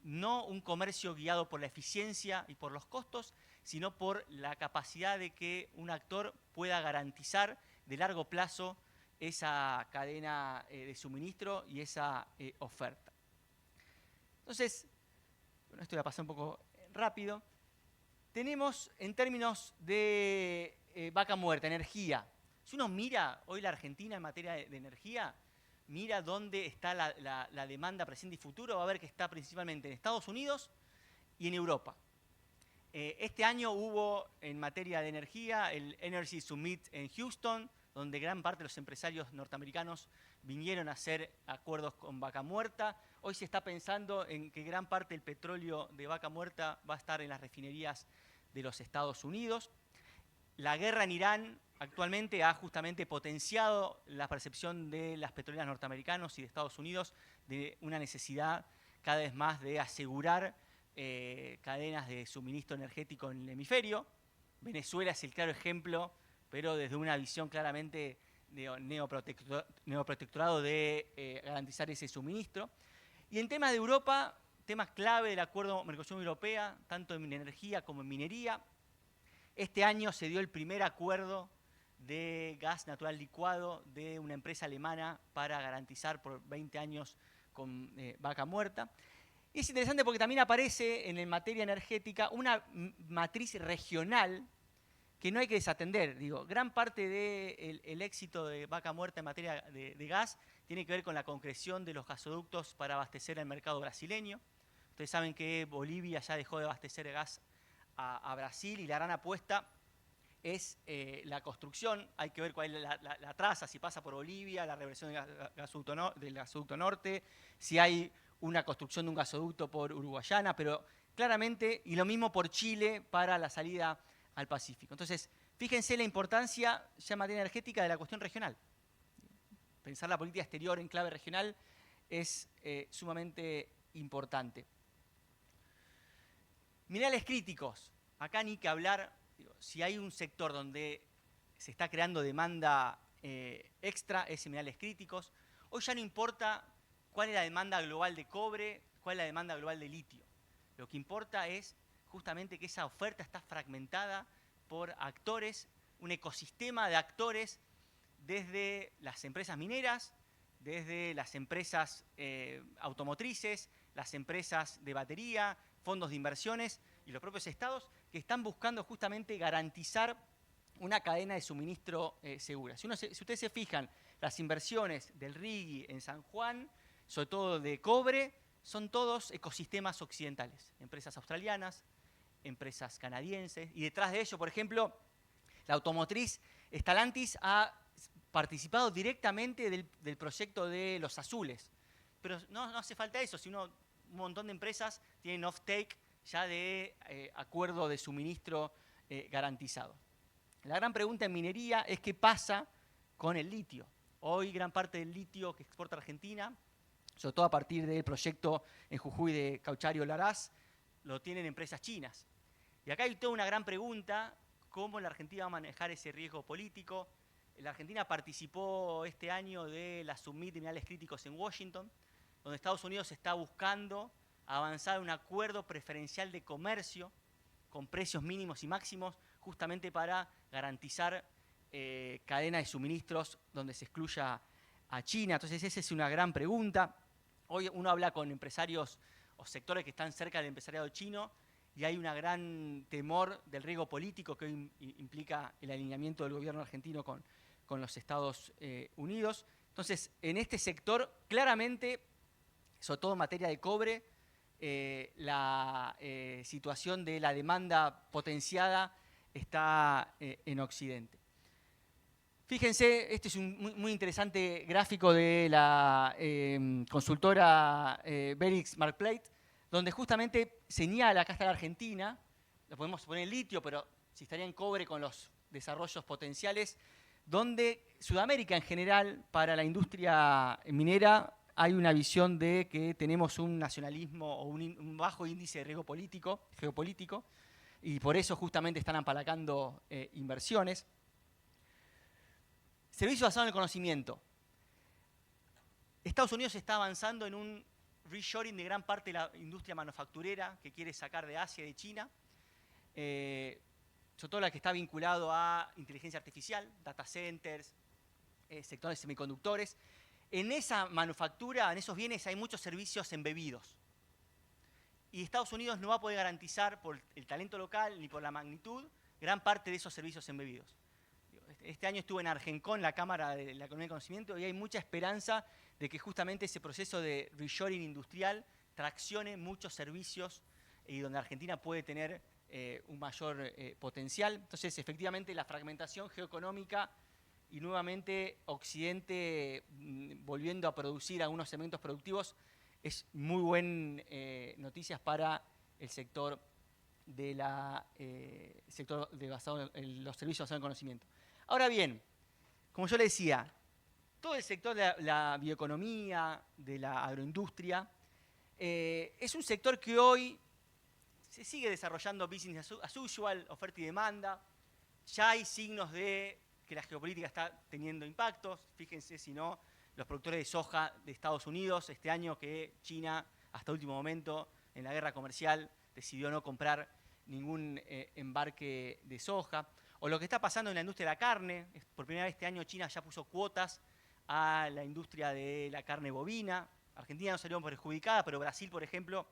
No un comercio guiado por la eficiencia y por los costos, sino por la capacidad de que un actor pueda garantizar de largo plazo esa cadena de suministro y esa oferta. Entonces, bueno, esto voy a pasar un poco rápido. Tenemos en términos de Vaca Muerta, energía. Si uno mira hoy la Argentina en materia de energía, mira dónde está la demanda presente y futuro, va a ver que está principalmente en Estados Unidos y en Europa. Este año hubo en materia de energía el Energy Summit en Houston, donde gran parte de los empresarios norteamericanos vinieron a hacer acuerdos con Vaca Muerta. Hoy se está pensando en que gran parte del petróleo de Vaca Muerta va a estar en las refinerías de los Estados Unidos. La guerra en Irán actualmente ha justamente potenciado la percepción de las petroleras norteamericanas y de Estados Unidos de una necesidad cada vez más de asegurar cadenas de suministro energético en el hemisferio. Venezuela es el claro ejemplo, pero desde una visión claramente de neoprotectorado de garantizar ese suministro. Y en temas de Europa, temas clave del acuerdo Mercosur-Unión Europea, tanto en energía como en minería. Este año se dio el primer acuerdo de gas natural licuado de una empresa alemana para garantizar por 20 años con Vaca Muerta. Y es interesante porque también aparece en materia energética una matriz regional que no hay que desatender. Digo, gran parte del éxito de Vaca Muerta en materia de gas tiene que ver con la concreción de los gasoductos para abastecer al mercado brasileño. Ustedes saben que Bolivia ya dejó de abastecer gas a Brasil y la gran apuesta es la construcción. Hay que ver cuál es la traza, si pasa por Bolivia, la reversión del gasoducto norte, si hay una construcción de un gasoducto por Uruguayana, pero claramente, y lo mismo por Chile para la salida al Pacífico. Entonces, fíjense la importancia ya en materia energética de la cuestión regional. Pensar la política exterior en clave regional es sumamente importante. Minerales críticos. Acá ni que hablar, si hay un sector donde se está creando demanda extra, es en minerales críticos. Hoy ya no importa cuál es la demanda global de cobre, cuál es la demanda global de litio. Lo que importa es justamente que esa oferta está fragmentada por actores, un ecosistema de actores desde las empresas mineras, desde las empresas automotrices, las empresas de batería, fondos de inversiones y los propios estados que están buscando justamente garantizar una cadena de suministro segura. Si ustedes se fijan, las inversiones del RIGI en San Juan, sobre todo de cobre, son todos ecosistemas occidentales, empresas australianas, empresas canadienses, y detrás de ello, por ejemplo, la automotriz Stellantis ha participado directamente del proyecto de los azules. Pero no hace falta eso, sino un montón de empresas tienen off-take ya de acuerdo de suministro garantizado. La gran pregunta en minería es qué pasa con el litio. Hoy gran parte del litio que exporta Argentina, sobre todo a partir del proyecto en Jujuy de Caucharí-Olaroz, lo tienen empresas chinas. Y acá hay toda una gran pregunta, ¿cómo la Argentina va a manejar ese riesgo político? La Argentina participó este año de la Summit de Minerales Críticos en Washington, donde Estados Unidos está buscando avanzar un acuerdo preferencial de comercio con precios mínimos y máximos, justamente para garantizar cadenas de suministros donde se excluya a China. Entonces esa es una gran pregunta. Hoy uno habla con empresarios o sectores que están cerca del empresariado chino y hay un gran temor del riesgo político que hoy implica el alineamiento del gobierno argentino con los Estados Unidos. Entonces, en este sector, claramente, sobre todo en materia de cobre, la situación de la demanda potenciada está en Occidente. Fíjense, este es un muy interesante gráfico de la consultora Berix Markplate, donde justamente señala, acá está la Argentina, lo podemos poner en litio, pero si estaría en cobre con los desarrollos potenciales, donde Sudamérica en general, para la industria minera, hay una visión de que tenemos un nacionalismo o un bajo índice de riesgo geopolítico, y por eso justamente están apalancando inversiones. Servicio basado en el conocimiento. Estados Unidos está avanzando en un reshoring de gran parte de la industria manufacturera que quiere sacar de Asia y de China, sobre todo la que está vinculado a inteligencia artificial, data centers, sectores semiconductores. En esa manufactura, en esos bienes, hay muchos servicios embebidos. Y Estados Unidos no va a poder garantizar por el talento local ni por la magnitud gran parte de esos servicios embebidos. Este año estuve en Argencon, la Cámara de la Economía del Conocimiento, y hay mucha esperanza de que justamente ese proceso de reshoring industrial traccione muchos servicios y donde Argentina puede tener un mayor potencial. Entonces, efectivamente, la fragmentación geoeconómica y nuevamente Occidente volviendo a producir algunos segmentos productivos es muy buena noticias para el sector sector basado en los servicios basados en conocimiento. Ahora bien, como yo le decía, todo el sector de la bioeconomía, de la agroindustria, es un sector que hoy se sigue desarrollando business as usual, oferta y demanda. Ya hay signos de que la geopolítica está teniendo impactos. Fíjense, si no, los productores de soja de Estados Unidos este año, que China, hasta último momento, en la guerra comercial, decidió no comprar ningún embarque de soja. O lo que está pasando en la industria de la carne. Por primera vez este año China ya puso cuotas a la industria de la carne bovina. Argentina no salió perjudicada, pero Brasil, por ejemplo,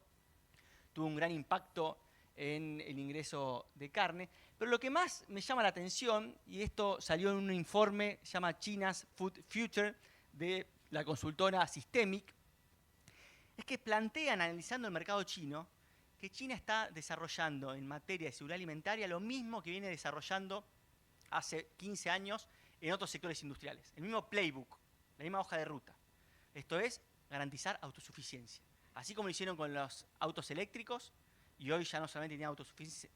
tuvo un gran impacto en el ingreso de carne. Pero lo que más me llama la atención, y esto salió en un informe, se llama China's Food Future, de la consultora Systemic, es que plantean, analizando el mercado chino, que China está desarrollando en materia de seguridad alimentaria lo mismo que viene desarrollando hace 15 años en otros sectores industriales. El mismo playbook, la misma hoja de ruta. Esto es garantizar autosuficiencia. Así como lo hicieron con los autos eléctricos, y hoy ya no solamente tienen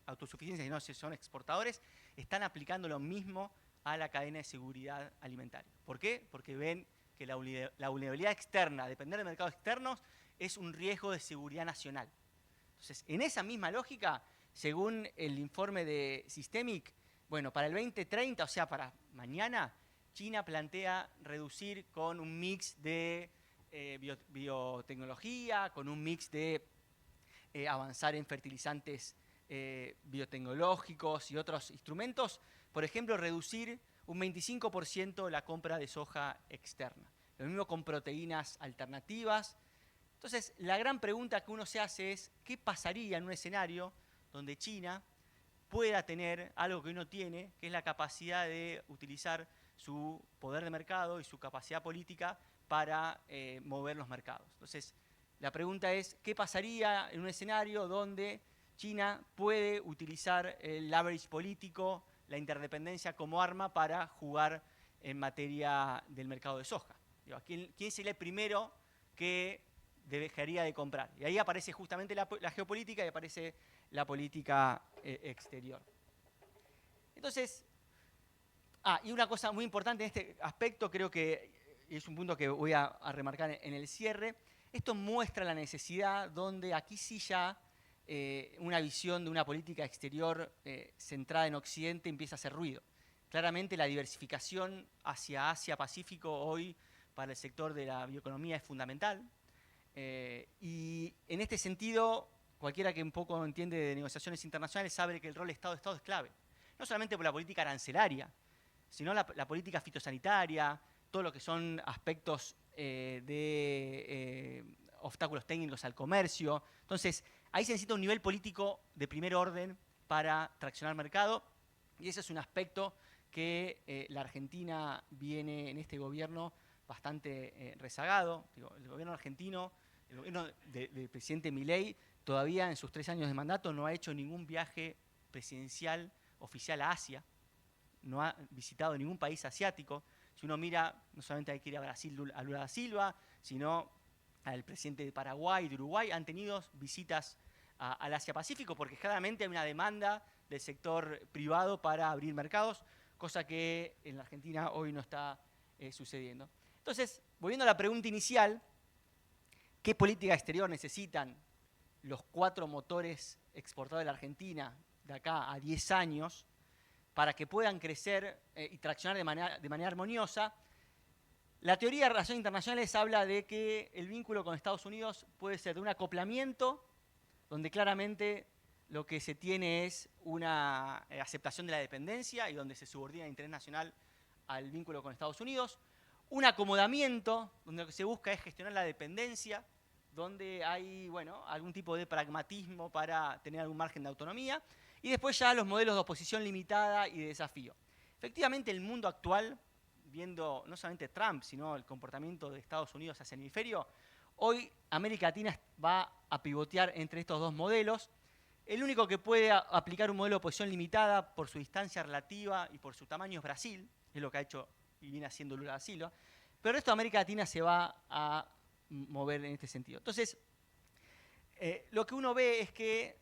autosuficiencia, sino que son exportadores, están aplicando lo mismo a la cadena de seguridad alimentaria. ¿Por qué? Porque ven que la vulnerabilidad externa, depender de mercados externos, es un riesgo de seguridad nacional. Entonces, en esa misma lógica, según el informe de Systemic, bueno, para el 2030, o sea, para mañana, China plantea reducir con un mix de biotecnología, con un mix de avanzar en fertilizantes biotecnológicos y otros instrumentos, por ejemplo, reducir un 25% la compra de soja externa. Lo mismo con proteínas alternativas. Entonces, la gran pregunta que uno se hace es, ¿qué pasaría en un escenario donde China pueda tener algo que uno tiene, que es la capacidad de utilizar su poder de mercado y su capacidad política para mover los mercados? Entonces, la pregunta es, ¿qué pasaría en un escenario donde China puede utilizar el leverage político, la interdependencia como arma para jugar en materia del mercado de soja? Digo, ¿quién sería el primero que dejaría de comprar? Y ahí aparece justamente la geopolítica y aparece la política exterior. Entonces, y una cosa muy importante en este aspecto, creo que es un punto que voy a remarcar en el cierre. Esto muestra la necesidad donde aquí sí ya una visión de una política exterior centrada en Occidente empieza a hacer ruido. Claramente la diversificación hacia Asia-Pacífico hoy para el sector de la bioeconomía es fundamental. Y en este sentido, cualquiera que un poco entiende de negociaciones internacionales sabe que el rol de Estado es clave. No solamente por la política arancelaria, sino la política fitosanitaria, todo lo que son aspectos de obstáculos técnicos al comercio. Entonces, ahí se necesita un nivel político de primer orden para traccionar el mercado, y ese es un aspecto que la Argentina viene en este gobierno bastante rezagado. Digo, el gobierno argentino, el gobierno del presidente Milei, todavía en sus 3 años de mandato no ha hecho ningún viaje presidencial oficial a Asia, no ha visitado ningún país asiático. Si uno mira, no solamente hay que ir a Brasil, a Lula da Silva, sino al presidente de Paraguay, de Uruguay, han tenido visitas al Asia-Pacífico, porque claramente hay una demanda del sector privado para abrir mercados, cosa que en la Argentina hoy no está sucediendo. Entonces, volviendo a la pregunta inicial, ¿qué política exterior necesitan los 4 motores exportados de la Argentina de acá a 10 años para que puedan crecer y traccionar de manera armoniosa? La teoría de relaciones internacionales habla de que el vínculo con Estados Unidos puede ser de un acoplamiento, donde claramente lo que se tiene es una aceptación de la dependencia y donde se subordina el interés nacional al vínculo con Estados Unidos. Un acomodamiento, donde lo que se busca es gestionar la dependencia, donde hay algún tipo de pragmatismo para tener algún margen de autonomía. Y después ya los modelos de oposición limitada y de desafío. Efectivamente, el mundo actual, viendo no solamente Trump, sino el comportamiento de Estados Unidos hacia el hemisferio, hoy América Latina va a pivotear entre estos 2 modelos. El único que puede aplicar un modelo de oposición limitada por su distancia relativa y por su tamaño es Brasil, es lo que ha hecho y viene haciendo Lula da Silva, pero el resto de América Latina se va a mover en este sentido. Entonces, lo que uno ve es que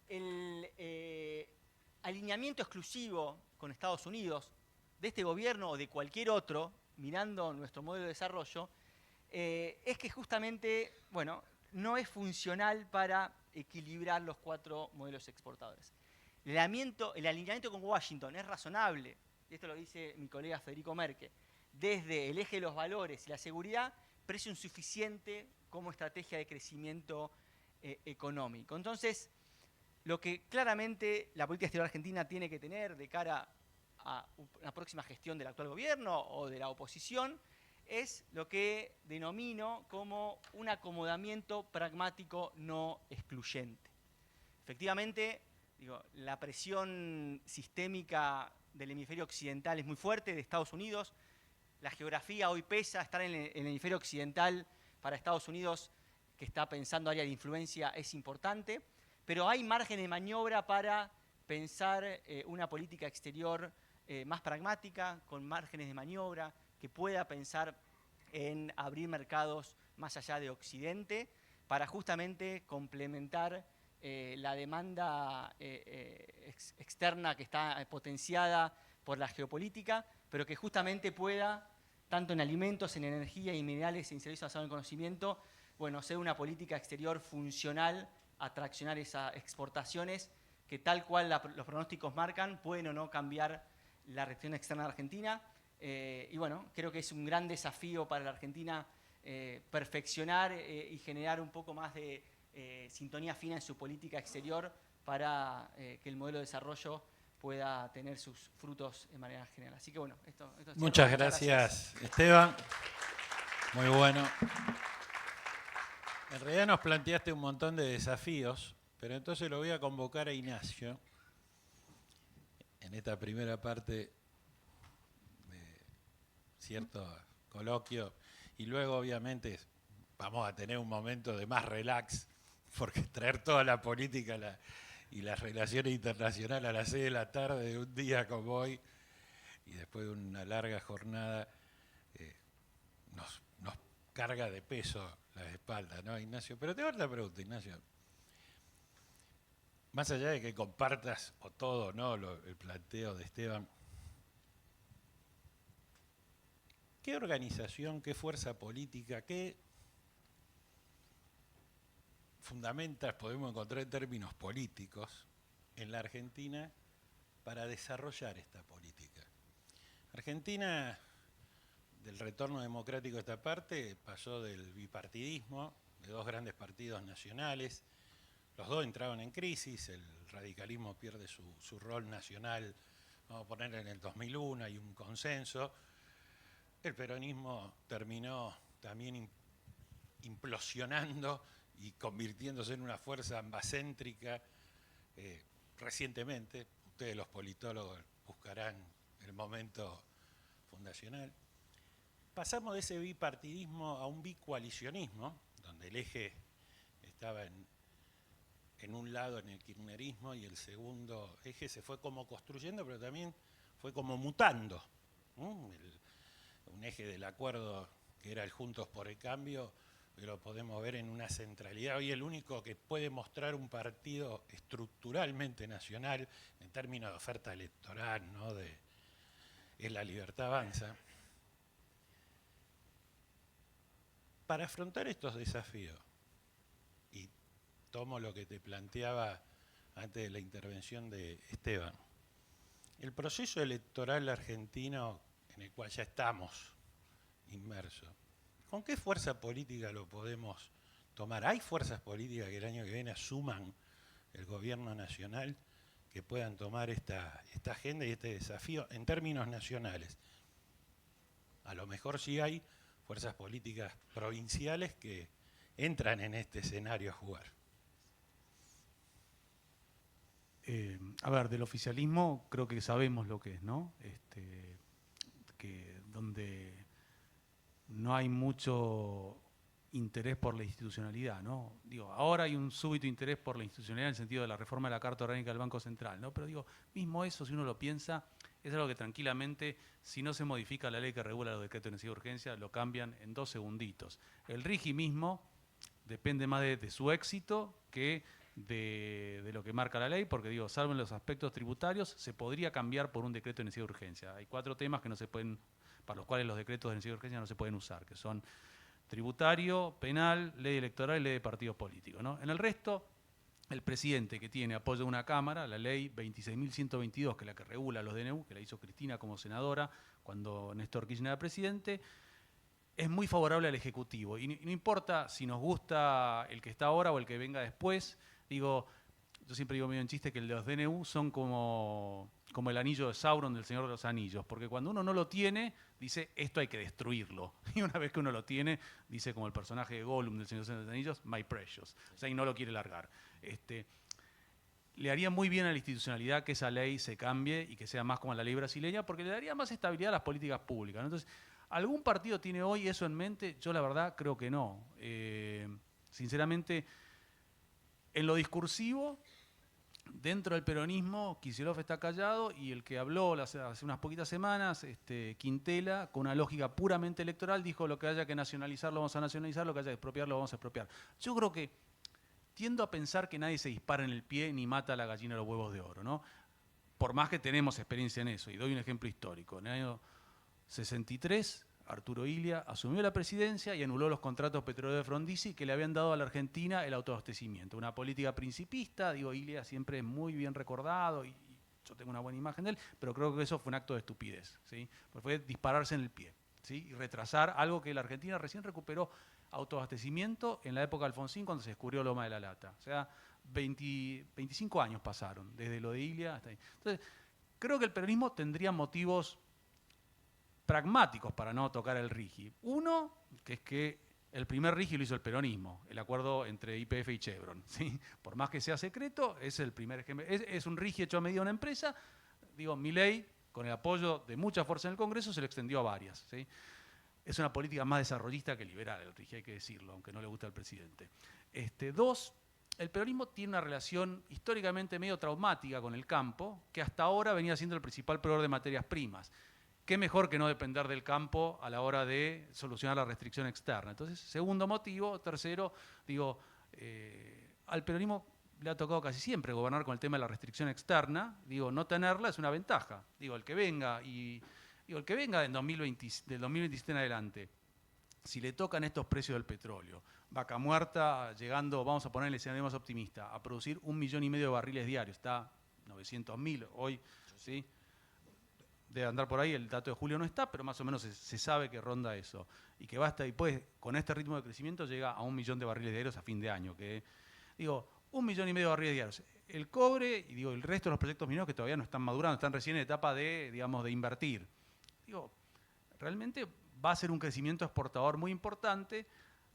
el alineamiento exclusivo con Estados Unidos de este gobierno o de cualquier otro, mirando nuestro modelo de desarrollo, es que justamente, bueno, no es funcional para equilibrar los 4 modelos exportadores. El alineamiento con Washington es razonable, y esto lo dice mi colega Federico Merkel, desde el eje de los valores y la seguridad, pero es insuficiente como estrategia de crecimiento económico. Entonces, lo que claramente la política exterior argentina tiene que tener de cara a una próxima gestión del actual gobierno o de la oposición es lo que denomino como un acomodamiento pragmático no excluyente. Efectivamente, la presión sistémica del hemisferio occidental es muy fuerte, de Estados Unidos. La geografía hoy pesa, estar en el hemisferio occidental para Estados Unidos, que está pensando área de influencia, es importante, pero hay margen de maniobra para pensar una política exterior más pragmática, con márgenes de maniobra, que pueda pensar en abrir mercados más allá de Occidente, para justamente complementar la demanda externa que está potenciada por la geopolítica, pero que justamente pueda, tanto en alimentos, en energía y minerales, en servicios basados en conocimiento, bueno, ser una política exterior funcional a traccionar esas exportaciones que, tal cual los pronósticos marcan, pueden o no cambiar la reacción externa de Argentina. Y bueno, creo que es un gran desafío para la Argentina perfeccionar y generar un poco más de sintonía fina en su política exterior para que el modelo de desarrollo pueda tener sus frutos de manera general. Así que bueno, esto muchas gracias, Esteban. Muy bueno. En realidad nos planteaste un montón de desafíos, pero entonces lo voy a convocar a Ignacio en esta primera parte de cierto coloquio, y luego obviamente vamos a tener un momento de más relax, porque traer toda la política y las relaciones internacionales a las 6 de la tarde de un día como hoy, y después de una larga jornada, nos carga de peso la espalda, ¿no, Ignacio? Pero te hago otra pregunta, Ignacio. Más allá de que compartas o todo, ¿no?, el planteo de Esteban, ¿qué organización, qué fuerza política, qué fundamentos podemos encontrar en términos políticos en la Argentina para desarrollar esta política? Argentina, del retorno democrático a esta parte, pasó del bipartidismo, de 2 grandes partidos nacionales. Los 2 entraron en crisis, el radicalismo pierde su rol nacional, vamos a poner en el 2001, hay un consenso. El peronismo terminó también implosionando y convirtiéndose en una fuerza ambacéntrica recientemente. Ustedes, los politólogos, buscarán el momento fundacional. Pasamos de ese bipartidismo a un bicoalicionismo, donde el eje estaba en un lado en el kirchnerismo y el segundo eje se fue como construyendo, pero también fue como mutando. Un eje del acuerdo que era el Juntos por el Cambio, lo podemos ver en una centralidad. Hoy el único que puede mostrar un partido estructuralmente nacional en términos de oferta electoral, ¿no?, es La Libertad Avanza. Para afrontar estos desafíos, y tomo lo que te planteaba antes de la intervención de Esteban, el proceso electoral argentino en el cual ya estamos inmersos, ¿con qué fuerza política lo podemos tomar? ¿Hay fuerzas políticas que el año que viene asuman el gobierno nacional que puedan tomar esta agenda y este desafío en términos nacionales? A lo mejor sí hay fuerzas políticas provinciales que entran en este escenario a jugar. A ver, del oficialismo creo que sabemos lo que es, ¿no? Que donde no hay mucho interés por la institucionalidad, ¿no? Digo, ahora hay un súbito interés por la institucionalidad en el sentido de la reforma de la Carta Orgánica del Banco Central, ¿no? Pero digo, mismo eso, si uno lo piensa, es algo que tranquilamente, si no se modifica la ley que regula los decretos de necesidad de urgencia, lo cambian en 2 segunditos. El RIGI mismo depende más de su éxito que de lo que marca la ley, porque digo, salvo en los aspectos tributarios, se podría cambiar por un decreto de necesidad de urgencia. Hay 4 temas que no se pueden, para los cuales los decretos de necesidad de urgencia no se pueden usar, que son tributario, penal, ley electoral y ley de partidos políticos, ¿no? En el resto, el presidente que tiene apoyo de una Cámara, la ley 26.122, que es la que regula los DNU, que la hizo Cristina como senadora cuando Néstor Kirchner era presidente, es muy favorable al Ejecutivo. Y no importa si nos gusta el que está ahora o el que venga después, digo, yo siempre digo medio en chiste que los DNU son como el anillo de Sauron del Señor de los Anillos, porque cuando uno no lo tiene, dice, esto hay que destruirlo. Y una vez que uno lo tiene, dice como el personaje de Gollum del Señor de los Anillos, my precious. O sea, y no lo quiere largar. Le haría muy bien a la institucionalidad que esa ley se cambie y que sea más como la ley brasileña, porque le daría más estabilidad a las políticas públicas, ¿no? Entonces, ¿algún partido tiene hoy eso en mente? Yo la verdad creo que no. Sinceramente, en lo discursivo, dentro del peronismo, Kicillof está callado y el que habló hace unas poquitas semanas, Quintela, con una lógica puramente electoral, dijo lo que haya que nacionalizar lo vamos a nacionalizar, lo que haya que expropiar lo vamos a expropiar. Yo creo que tiendo a pensar que nadie se dispara en el pie ni mata a la gallina de los huevos de oro, ¿no? Por más que tenemos experiencia en eso, y doy un ejemplo histórico. En el año 63, Arturo Illia asumió la presidencia y anuló los contratos petroleros de Frondizi que le habían dado a la Argentina el autoabastecimiento. Una política principista, digo, Illia siempre es muy bien recordado y yo tengo una buena imagen de él, pero creo que eso fue un acto de estupidez, ¿sí? Pues fue dispararse en el pie, ¿sí? Y retrasar algo que la Argentina recién recuperó autoabastecimiento en la época de Alfonsín cuando se descubrió Loma de la Lata. O sea, 25 años pasaron desde lo de Illia hasta ahí. Entonces, creo que el peronismo tendría motivos pragmáticos para no tocar el RIGI. Uno, que es que el primer RIGI lo hizo el peronismo, el acuerdo entre YPF y Chevron, ¿sí? Por más que sea secreto, es el primer ejemplo. Es un RIGI hecho a medida de una empresa. Digo, Milei, con el apoyo de mucha fuerza en el Congreso, se lo extendió a varias, ¿sí? Es una política más desarrollista que liberal, el RIGI, hay que decirlo, aunque no le guste al presidente. Dos, el peronismo tiene una relación históricamente medio traumática con el campo, que hasta ahora venía siendo el principal proveedor de materias primas. ¿Qué mejor que no depender del campo a la hora de solucionar la restricción externa? Entonces, segundo motivo. Tercero, digo, al peronismo le ha tocado casi siempre gobernar con el tema de la restricción externa. Digo, no tenerla es una ventaja. Digo, el que venga del 2027 en adelante, si le tocan estos precios del petróleo, Vaca Muerta llegando, vamos a poner el escenario más optimista, a producir 1,5 millones de barriles diarios, está 900.000 hoy, ¿sí? De andar por ahí, el dato de julio no está, pero más o menos se sabe que ronda eso. Y que basta, y pues con este ritmo de crecimiento llega a 1 millón de barriles diarios a fin de año. Que, digo, 1,5 millones de barriles diarios. El cobre y digo, el resto de los proyectos mineros que todavía no están madurando, están recién en etapa de, digamos, de invertir. Digo, realmente va a ser un crecimiento exportador muy importante.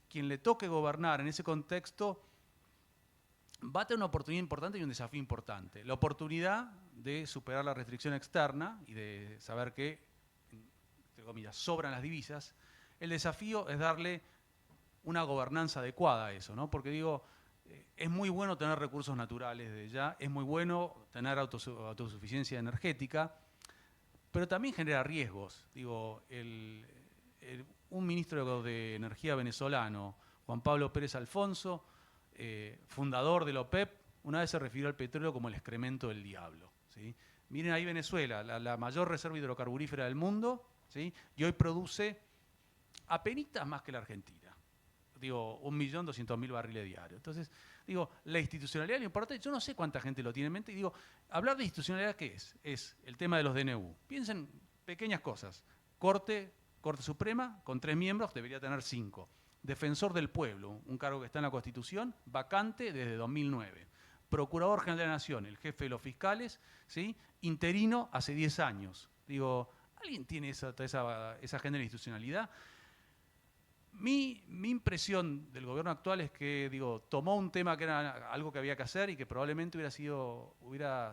Quien le toque gobernar en ese contexto va a tener una oportunidad importante y un desafío importante. La oportunidad de superar la restricción externa y de saber que, entre comillas, sobran las divisas. El desafío es darle una gobernanza adecuada a eso, ¿no? Porque digo, es muy bueno tener recursos naturales de ya, es muy bueno tener autosuficiencia energética, pero también genera riesgos. Digo, un ministro de Energía venezolano, Juan Pablo Pérez Alfonso, fundador de la OPEP, una vez se refirió al petróleo como el excremento del diablo, ¿sí? Miren ahí Venezuela, la mayor reserva hidrocarburífera del mundo, ¿sí? Y hoy produce apenitas más que la Argentina. Digo, 1.200.000 barriles diarios. Entonces, digo, la institucionalidad es lo importante. Yo no sé cuánta gente lo tiene en mente. Y digo, hablar de institucionalidad, ¿qué es? Es el tema de los DNU. Piensen pequeñas cosas. Corte Suprema, con 3 miembros, debería tener 5. Defensor del Pueblo, un cargo que está en la Constitución, vacante desde 2009. Procurador General de la Nación, el jefe de los fiscales, ¿sí? Interino hace 10 años. Digo, ¿alguien tiene esa agenda de institucionalidad? Mi impresión del gobierno actual es que, digo, tomó un tema que era algo que había que hacer y que probablemente hubiera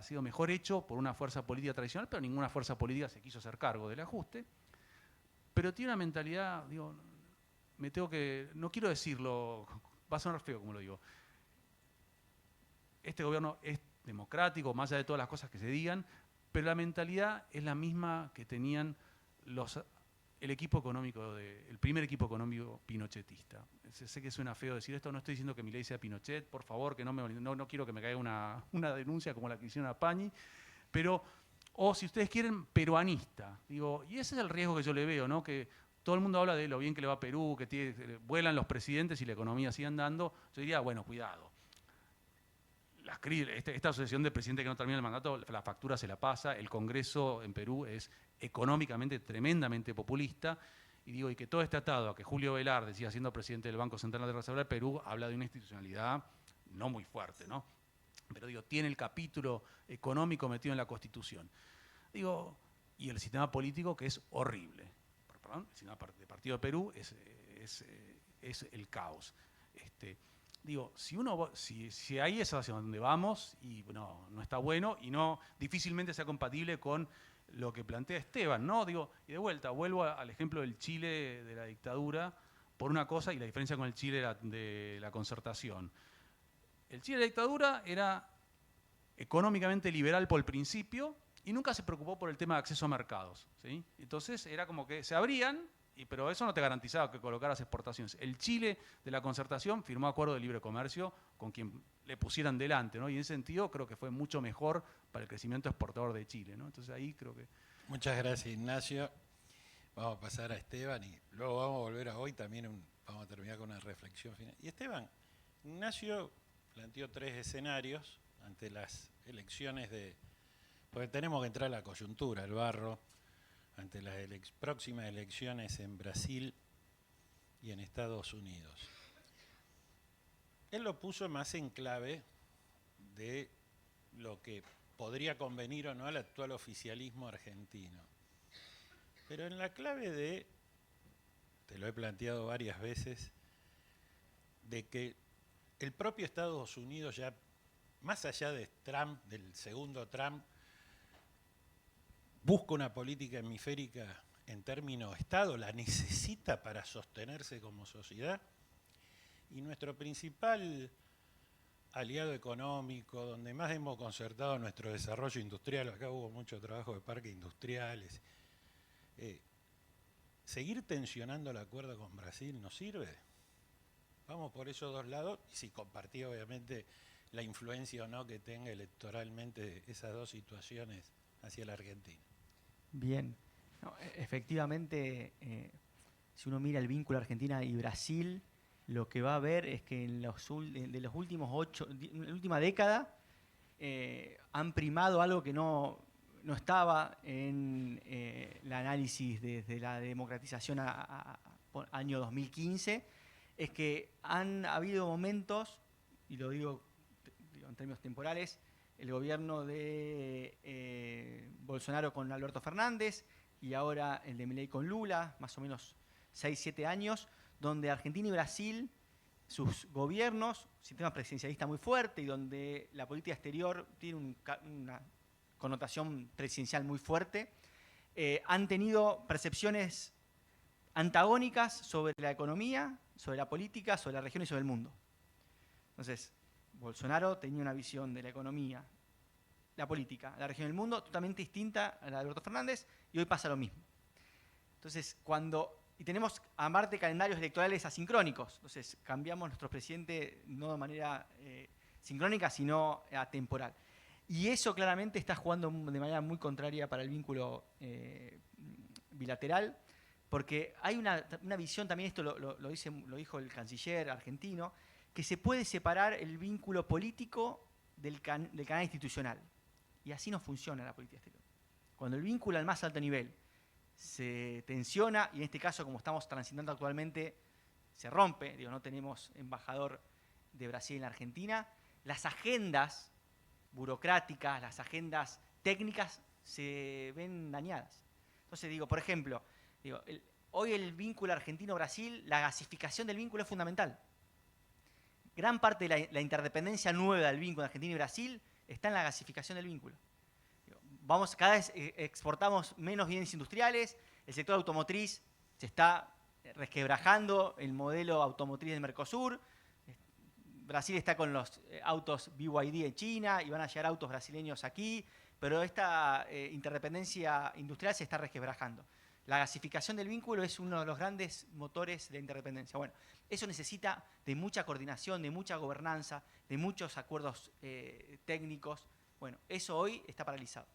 sido mejor hecho por una fuerza política tradicional, pero ninguna fuerza política se quiso hacer cargo del ajuste. Pero tiene una mentalidad, digo, no quiero decirlo, va a sonar feo como lo digo. Este gobierno es democrático, más allá de todas las cosas que se digan, pero la mentalidad es la misma que tenían el primer equipo económico pinochetista. Sé que suena feo decir esto, no estoy diciendo que Milei sea Pinochet, por favor, que no quiero que me caiga una denuncia como la que hicieron a Pañi, pero, o si ustedes quieren, peruanista. Digo, y ese es el riesgo que yo le veo, ¿no? Que todo el mundo habla de lo bien que le va a Perú, que vuelan los presidentes y la economía sigue andando. Yo diría, bueno, cuidado. Esta asociación de presidente que no termina el mandato, la factura se la pasa, el Congreso en Perú es económicamente tremendamente populista, y que todo esté atado a que Julio Velarde siga siendo presidente del Banco Central de la Reserva del Perú, habla de una institucionalidad no muy fuerte, ¿no? Pero tiene el capítulo económico metido en la Constitución. Y el sistema político que es horrible. Perdón, el sistema de Partido de Perú es el caos. Si hay esa hacia donde vamos, y no está bueno, y difícilmente sea compatible con lo que plantea Esteban, ¿no? Y de vuelta, vuelvo al ejemplo del Chile de la dictadura, por una cosa, y la diferencia con el Chile de la concertación. El Chile de la dictadura era económicamente liberal por el principio, y nunca se preocupó por el tema de acceso a mercados, ¿sí? Entonces era como que se abrían, pero eso no te garantizaba que colocaras exportaciones. El Chile de la concertación firmó acuerdo de libre comercio con quien le pusieran delante, ¿no? Y en ese sentido creo que fue mucho mejor para el crecimiento exportador de Chile, ¿no? Entonces ahí creo que... Muchas gracias, Ignacio. Vamos a pasar a Esteban y luego vamos a volver a hoy también, vamos a terminar con una reflexión final. Y Esteban, Ignacio planteó 3 escenarios ante las elecciones porque tenemos que entrar a la coyuntura, el barro, ante las próximas elecciones en Brasil y en Estados Unidos. Él lo puso más en clave de lo que podría convenir o no al actual oficialismo argentino. Pero en la clave te lo he planteado varias veces, de que el propio Estados Unidos ya, más allá de Trump, del segundo Trump, busca una política hemisférica en términos Estado, la necesita para sostenerse como sociedad. Y nuestro principal aliado económico, donde más hemos concertado nuestro desarrollo industrial, acá hubo mucho trabajo de parques industriales, ¿seguir tensionando la cuerda con Brasil nos sirve? Vamos por esos dos lados, y si compartí obviamente la influencia o no que tenga electoralmente esas dos situaciones hacia la Argentina. Bien, efectivamente, si uno mira el vínculo Argentina y Brasil, lo que va a ver es que en la última década han primado algo que no estaba en el análisis desde la democratización año 2015, es que han habido momentos, y lo digo en términos temporales, el gobierno de Bolsonaro con Alberto Fernández y ahora el de Milei con Lula, más o menos 6-7 años, donde Argentina y Brasil, sus gobiernos, sistema presidencialista muy fuerte y donde la política exterior tiene una connotación presidencial muy fuerte, han tenido percepciones antagónicas sobre la economía, sobre la política, sobre la región y sobre el mundo. Entonces, Bolsonaro tenía una visión de la economía, la política, la región y el mundo totalmente distinta a la de Alberto Fernández, y hoy pasa lo mismo. Entonces, y tenemos aparte calendarios electorales asincrónicos, entonces cambiamos nuestro presidente no de manera sincrónica, sino atemporal. Y eso claramente está jugando de manera muy contraria para el vínculo bilateral, porque hay una visión, también esto lo dijo el canciller argentino, que se puede separar el vínculo político del canal institucional. Y así no funciona la política exterior. Cuando el vínculo al más alto nivel se tensiona, y en este caso, como estamos transitando actualmente, se rompe, no tenemos embajador de Brasil en la Argentina, las agendas burocráticas, las agendas técnicas se ven dañadas. Entonces, por ejemplo, hoy el vínculo argentino-Brasil, la gasificación del vínculo es fundamental. Gran parte de la interdependencia nueva del vínculo de Argentina y Brasil está en la gasificación del vínculo. Cada vez exportamos menos bienes industriales, el sector automotriz se está resquebrajando, el modelo automotriz del Mercosur, Brasil está con los autos BYD en China y van a llegar autos brasileños aquí, pero esta interdependencia industrial se está resquebrajando. La gasificación del vínculo es uno de los grandes motores de interdependencia. Bueno, eso necesita de mucha coordinación, de mucha gobernanza, de muchos acuerdos técnicos. Bueno, eso hoy está paralizado.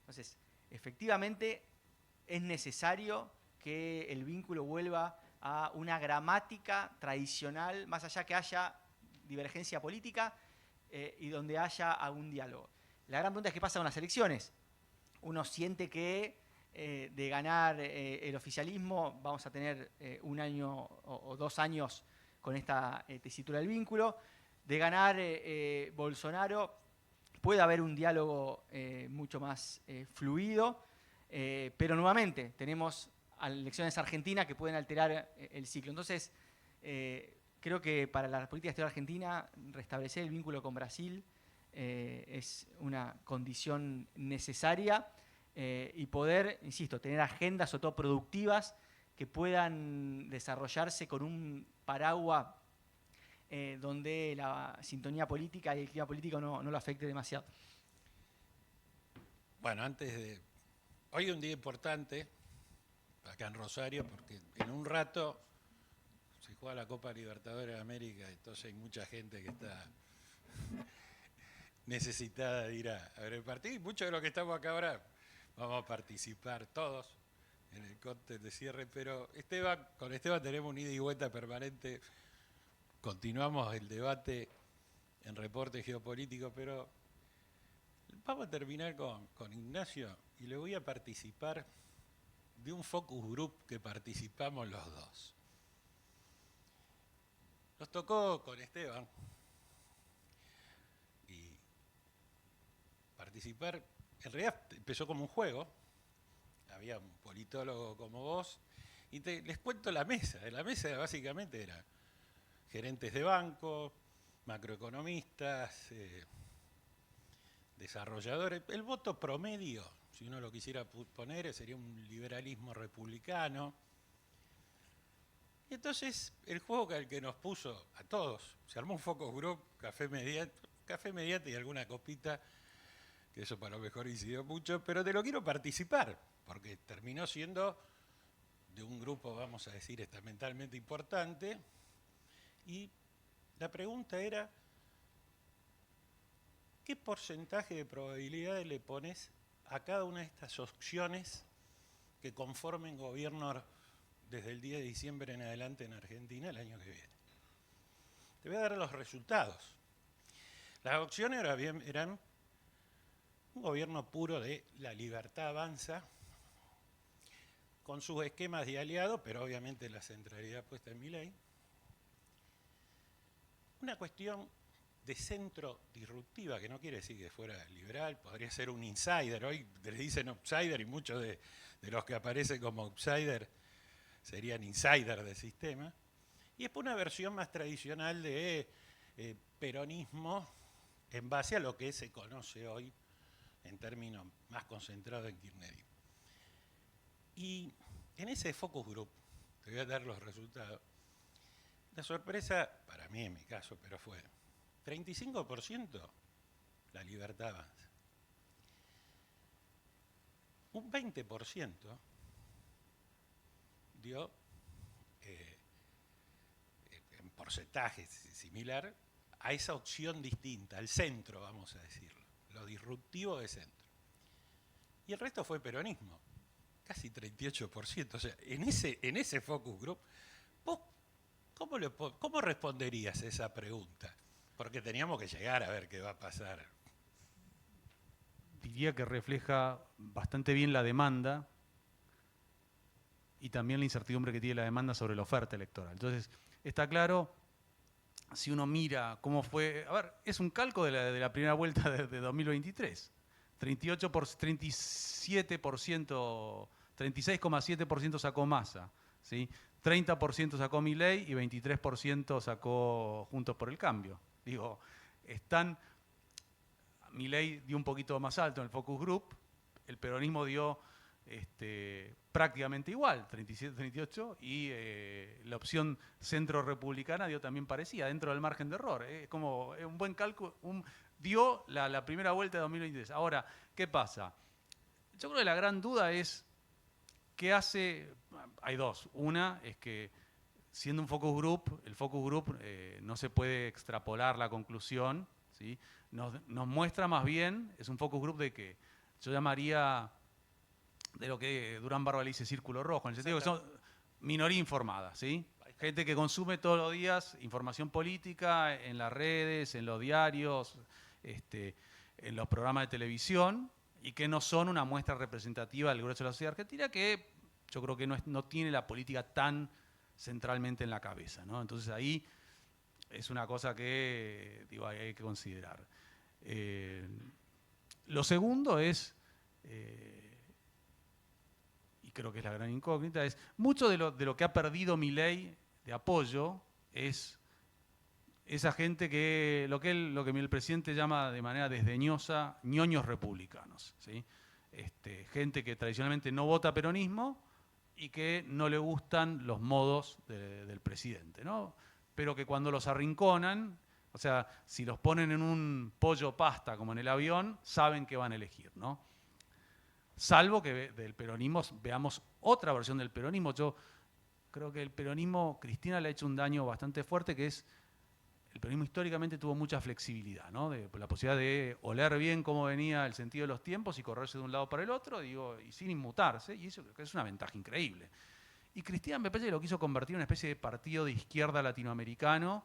Entonces, efectivamente, es necesario que el vínculo vuelva a una gramática tradicional, más allá que haya divergencia política y donde haya algún diálogo. La gran pregunta es qué pasa con las elecciones. Uno siente que de ganar el oficialismo vamos a tener un año o 2 años con esta tesitura del vínculo. De ganar Bolsonaro puede haber un diálogo mucho más fluido, pero nuevamente tenemos elecciones argentinas que pueden alterar el ciclo. Entonces, creo que para la política exterior argentina restablecer el vínculo con Brasil es una condición necesaria y poder, insisto, tener agendas sobre todo productivas que puedan desarrollarse con un paraguas donde la sintonía política y el clima político no lo afecte demasiado. Bueno, hoy es un día importante acá en Rosario porque en un rato se juega la Copa Libertadores de América, entonces hay mucha gente que está necesitada de ir a ver el partido y muchos de los que estamos acá ahora vamos a participar todos en el cóctel de cierre, pero con Esteban tenemos un ida y vuelta permanente, continuamos el debate en Reporte Geopolítico, pero vamos a terminar con Ignacio y le voy a participar de un focus group que participamos los dos. Nos tocó con Esteban y participar, en realidad empezó como un juego, había un politólogo como vos, y les cuento la mesa. La mesa básicamente era gerentes de banco, macroeconomistas, desarrolladores. El voto promedio, si uno lo quisiera poner, sería un liberalismo republicano. Y entonces el juego que nos puso a todos, se armó un focus group, café mediante y alguna copita, que eso para lo mejor incidió mucho, pero te lo quiero participar, porque terminó siendo de un grupo, vamos a decir, estamentalmente importante, y la pregunta era, ¿qué porcentaje de probabilidades le pones a cada una de estas opciones que conformen gobierno desde el 10 de diciembre en adelante en Argentina el año que viene? Te voy a dar los resultados. Las opciones eran un gobierno puro de La Libertad Avanza, con sus esquemas de aliados, pero obviamente la centralidad puesta en Milei. Una cuestión de centro disruptiva, que no quiere decir que fuera liberal, podría ser un insider. Hoy les dicen outsider y muchos de los que aparecen como outsider serían insider del sistema. Y es una versión más tradicional de peronismo en base a lo que se conoce hoy en términos más concentrados en kirchnerismo. Y en ese focus group, te voy a dar los resultados, la sorpresa, para mí en mi caso, pero fue 35% La Libertad Avanza. Un 20% dio, en porcentaje similar, a esa opción distinta, al centro, vamos a decirlo, lo disruptivo de centro. Y el resto fue peronismo, casi 38%. O sea, en ese focus group, ¿vos cómo responderías a esa pregunta? Porque teníamos que llegar a ver qué va a pasar. Diría que refleja bastante bien la demanda y también la incertidumbre que tiene la demanda sobre la oferta electoral. Entonces, está claro, si uno mira cómo fue... A ver, es un calco de la primera vuelta de 2023. 37%, 36,7% sacó Massa, ¿sí? 30% sacó Milei y 23% sacó Juntos por el Cambio. Digo, Milei dio un poquito más alto en el focus group, el peronismo dio prácticamente igual, 37, 38, y la opción centro republicana dio también parecida, dentro del margen de error. Es como un buen cálculo, dio la primera vuelta de 2023. Ahora, ¿qué pasa? Yo creo que la gran duda es qué hace. Hay dos. Una es que siendo un focus group, el focus group no se puede extrapolar la conclusión, ¿sí? Nos muestra más bien, es un focus group de que yo llamaría de lo que Durán Barba le dice círculo rojo, en el sentido que son minoría informada, ¿sí? Gente que consume todos los días información política en las redes, en los diarios, en los programas de televisión, y que no son una muestra representativa del grueso de la sociedad argentina, que yo creo que no tiene la política tan centralmente en la cabeza, ¿no? Entonces ahí es una cosa que digo, hay que considerar. Lo segundo es, y creo que es la gran incógnita, es mucho de lo que ha perdido Milei de apoyo es esa gente que lo que el presidente llama de manera desdeñosa ñoños republicanos, ¿sí? Gente que tradicionalmente no vota peronismo y que no le gustan los modos del presidente, ¿no? Pero que cuando los arrinconan, o sea, si los ponen en un pollo pasta como en el avión, saben que van a elegir, ¿no? Salvo que del peronismo veamos otra versión del peronismo. Yo creo que el peronismo, Cristina le ha hecho un daño bastante fuerte, que es, el peronismo históricamente tuvo mucha flexibilidad, ¿no? La posibilidad de oler bien cómo venía el sentido de los tiempos y correrse de un lado para el otro, digo, y sin inmutarse, y eso creo que es una ventaja increíble. Y Cristina me parece que lo quiso convertir en una especie de partido de izquierda latinoamericano,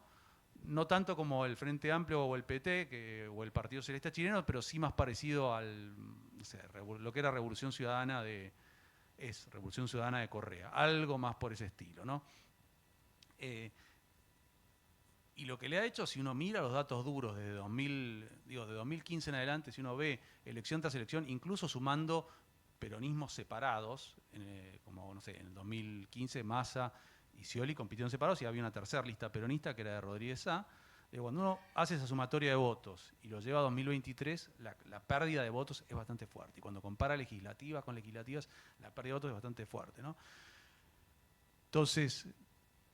no tanto como el Frente Amplio o el PT o el Partido Celeste chileno, pero sí más parecido al, no sé, lo que era Revolución Ciudadana de Correa, algo más por ese estilo, ¿no? Y lo que le ha hecho, si uno mira los datos duros de 2015 en adelante, si uno ve elección tras elección, incluso sumando peronismos separados, como no sé, en el 2015 Massa y Scioli compitieron separados y había una tercera lista peronista que era de Rodríguez Sá. Cuando uno hace esa sumatoria de votos y lo lleva a 2023, la pérdida de votos es bastante fuerte. Y cuando compara legislativas con legislativas, la pérdida de votos es bastante fuerte, ¿no? Entonces,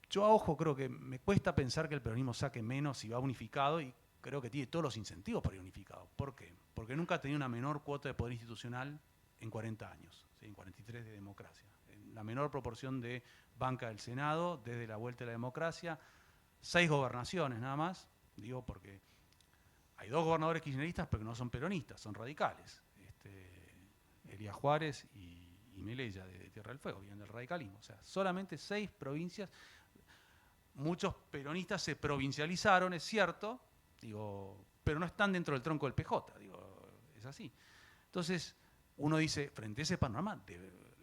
yo a ojo creo que me cuesta pensar que el peronismo saque menos si va unificado, y creo que tiene todos los incentivos para ir unificado. ¿Por qué? Porque nunca ha tenido una menor cuota de poder institucional en 40 años, ¿sí? En 43 de democracia. La menor proporción de banca del Senado desde la vuelta de la democracia, 6 gobernaciones nada más, digo porque hay 2 gobernadores kirchneristas pero que no son peronistas, son radicales. Elías Juárez y Milei de Tierra del Fuego, vienen del radicalismo. O sea, solamente 6 provincias. Muchos peronistas se provincializaron, es cierto, digo, pero no están dentro del tronco del PJ, digo, es así. Entonces, uno dice, frente a ese panorama,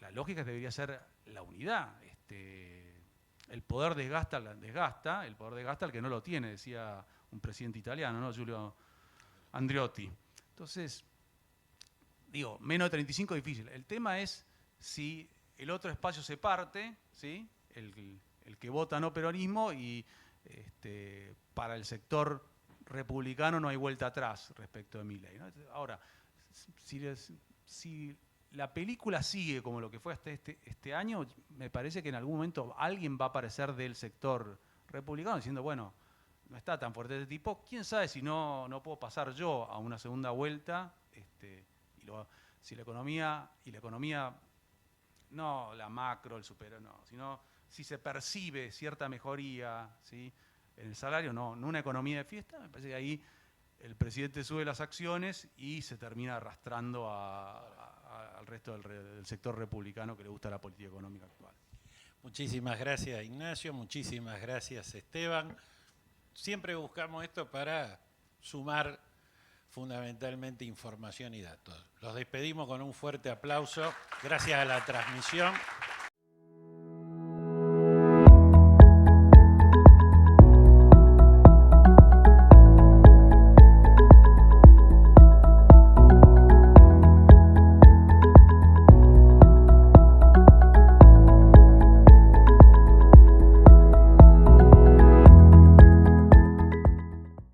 la lógica debería ser la unidad. El poder desgasta, el poder desgasta al que no lo tiene, decía un presidente italiano, ¿no? Giulio Andreotti. Entonces, digo, menos de 35 es difícil. El tema es si el otro espacio se parte, ¿sí? El que vota no peronismo, y para el sector republicano no hay vuelta atrás respecto de Milei, ¿no? Ahora, si la película sigue como lo que fue hasta este año, me parece que en algún momento alguien va a aparecer del sector republicano diciendo, bueno, no está tan fuerte este tipo, quién sabe si no puedo pasar yo a una segunda vuelta, si la economía, no la macro, el superior, no, sino si se percibe cierta mejoría, ¿sí? En el salario, no una economía de fiesta, me parece que ahí el presidente sube las acciones y se termina arrastrando al resto del sector republicano que le gusta la política económica actual. Muchísimas gracias, Ignacio, muchísimas gracias, Esteban. Siempre buscamos esto para sumar fundamentalmente información y datos. Los despedimos con un fuerte aplauso. Gracias a la transmisión.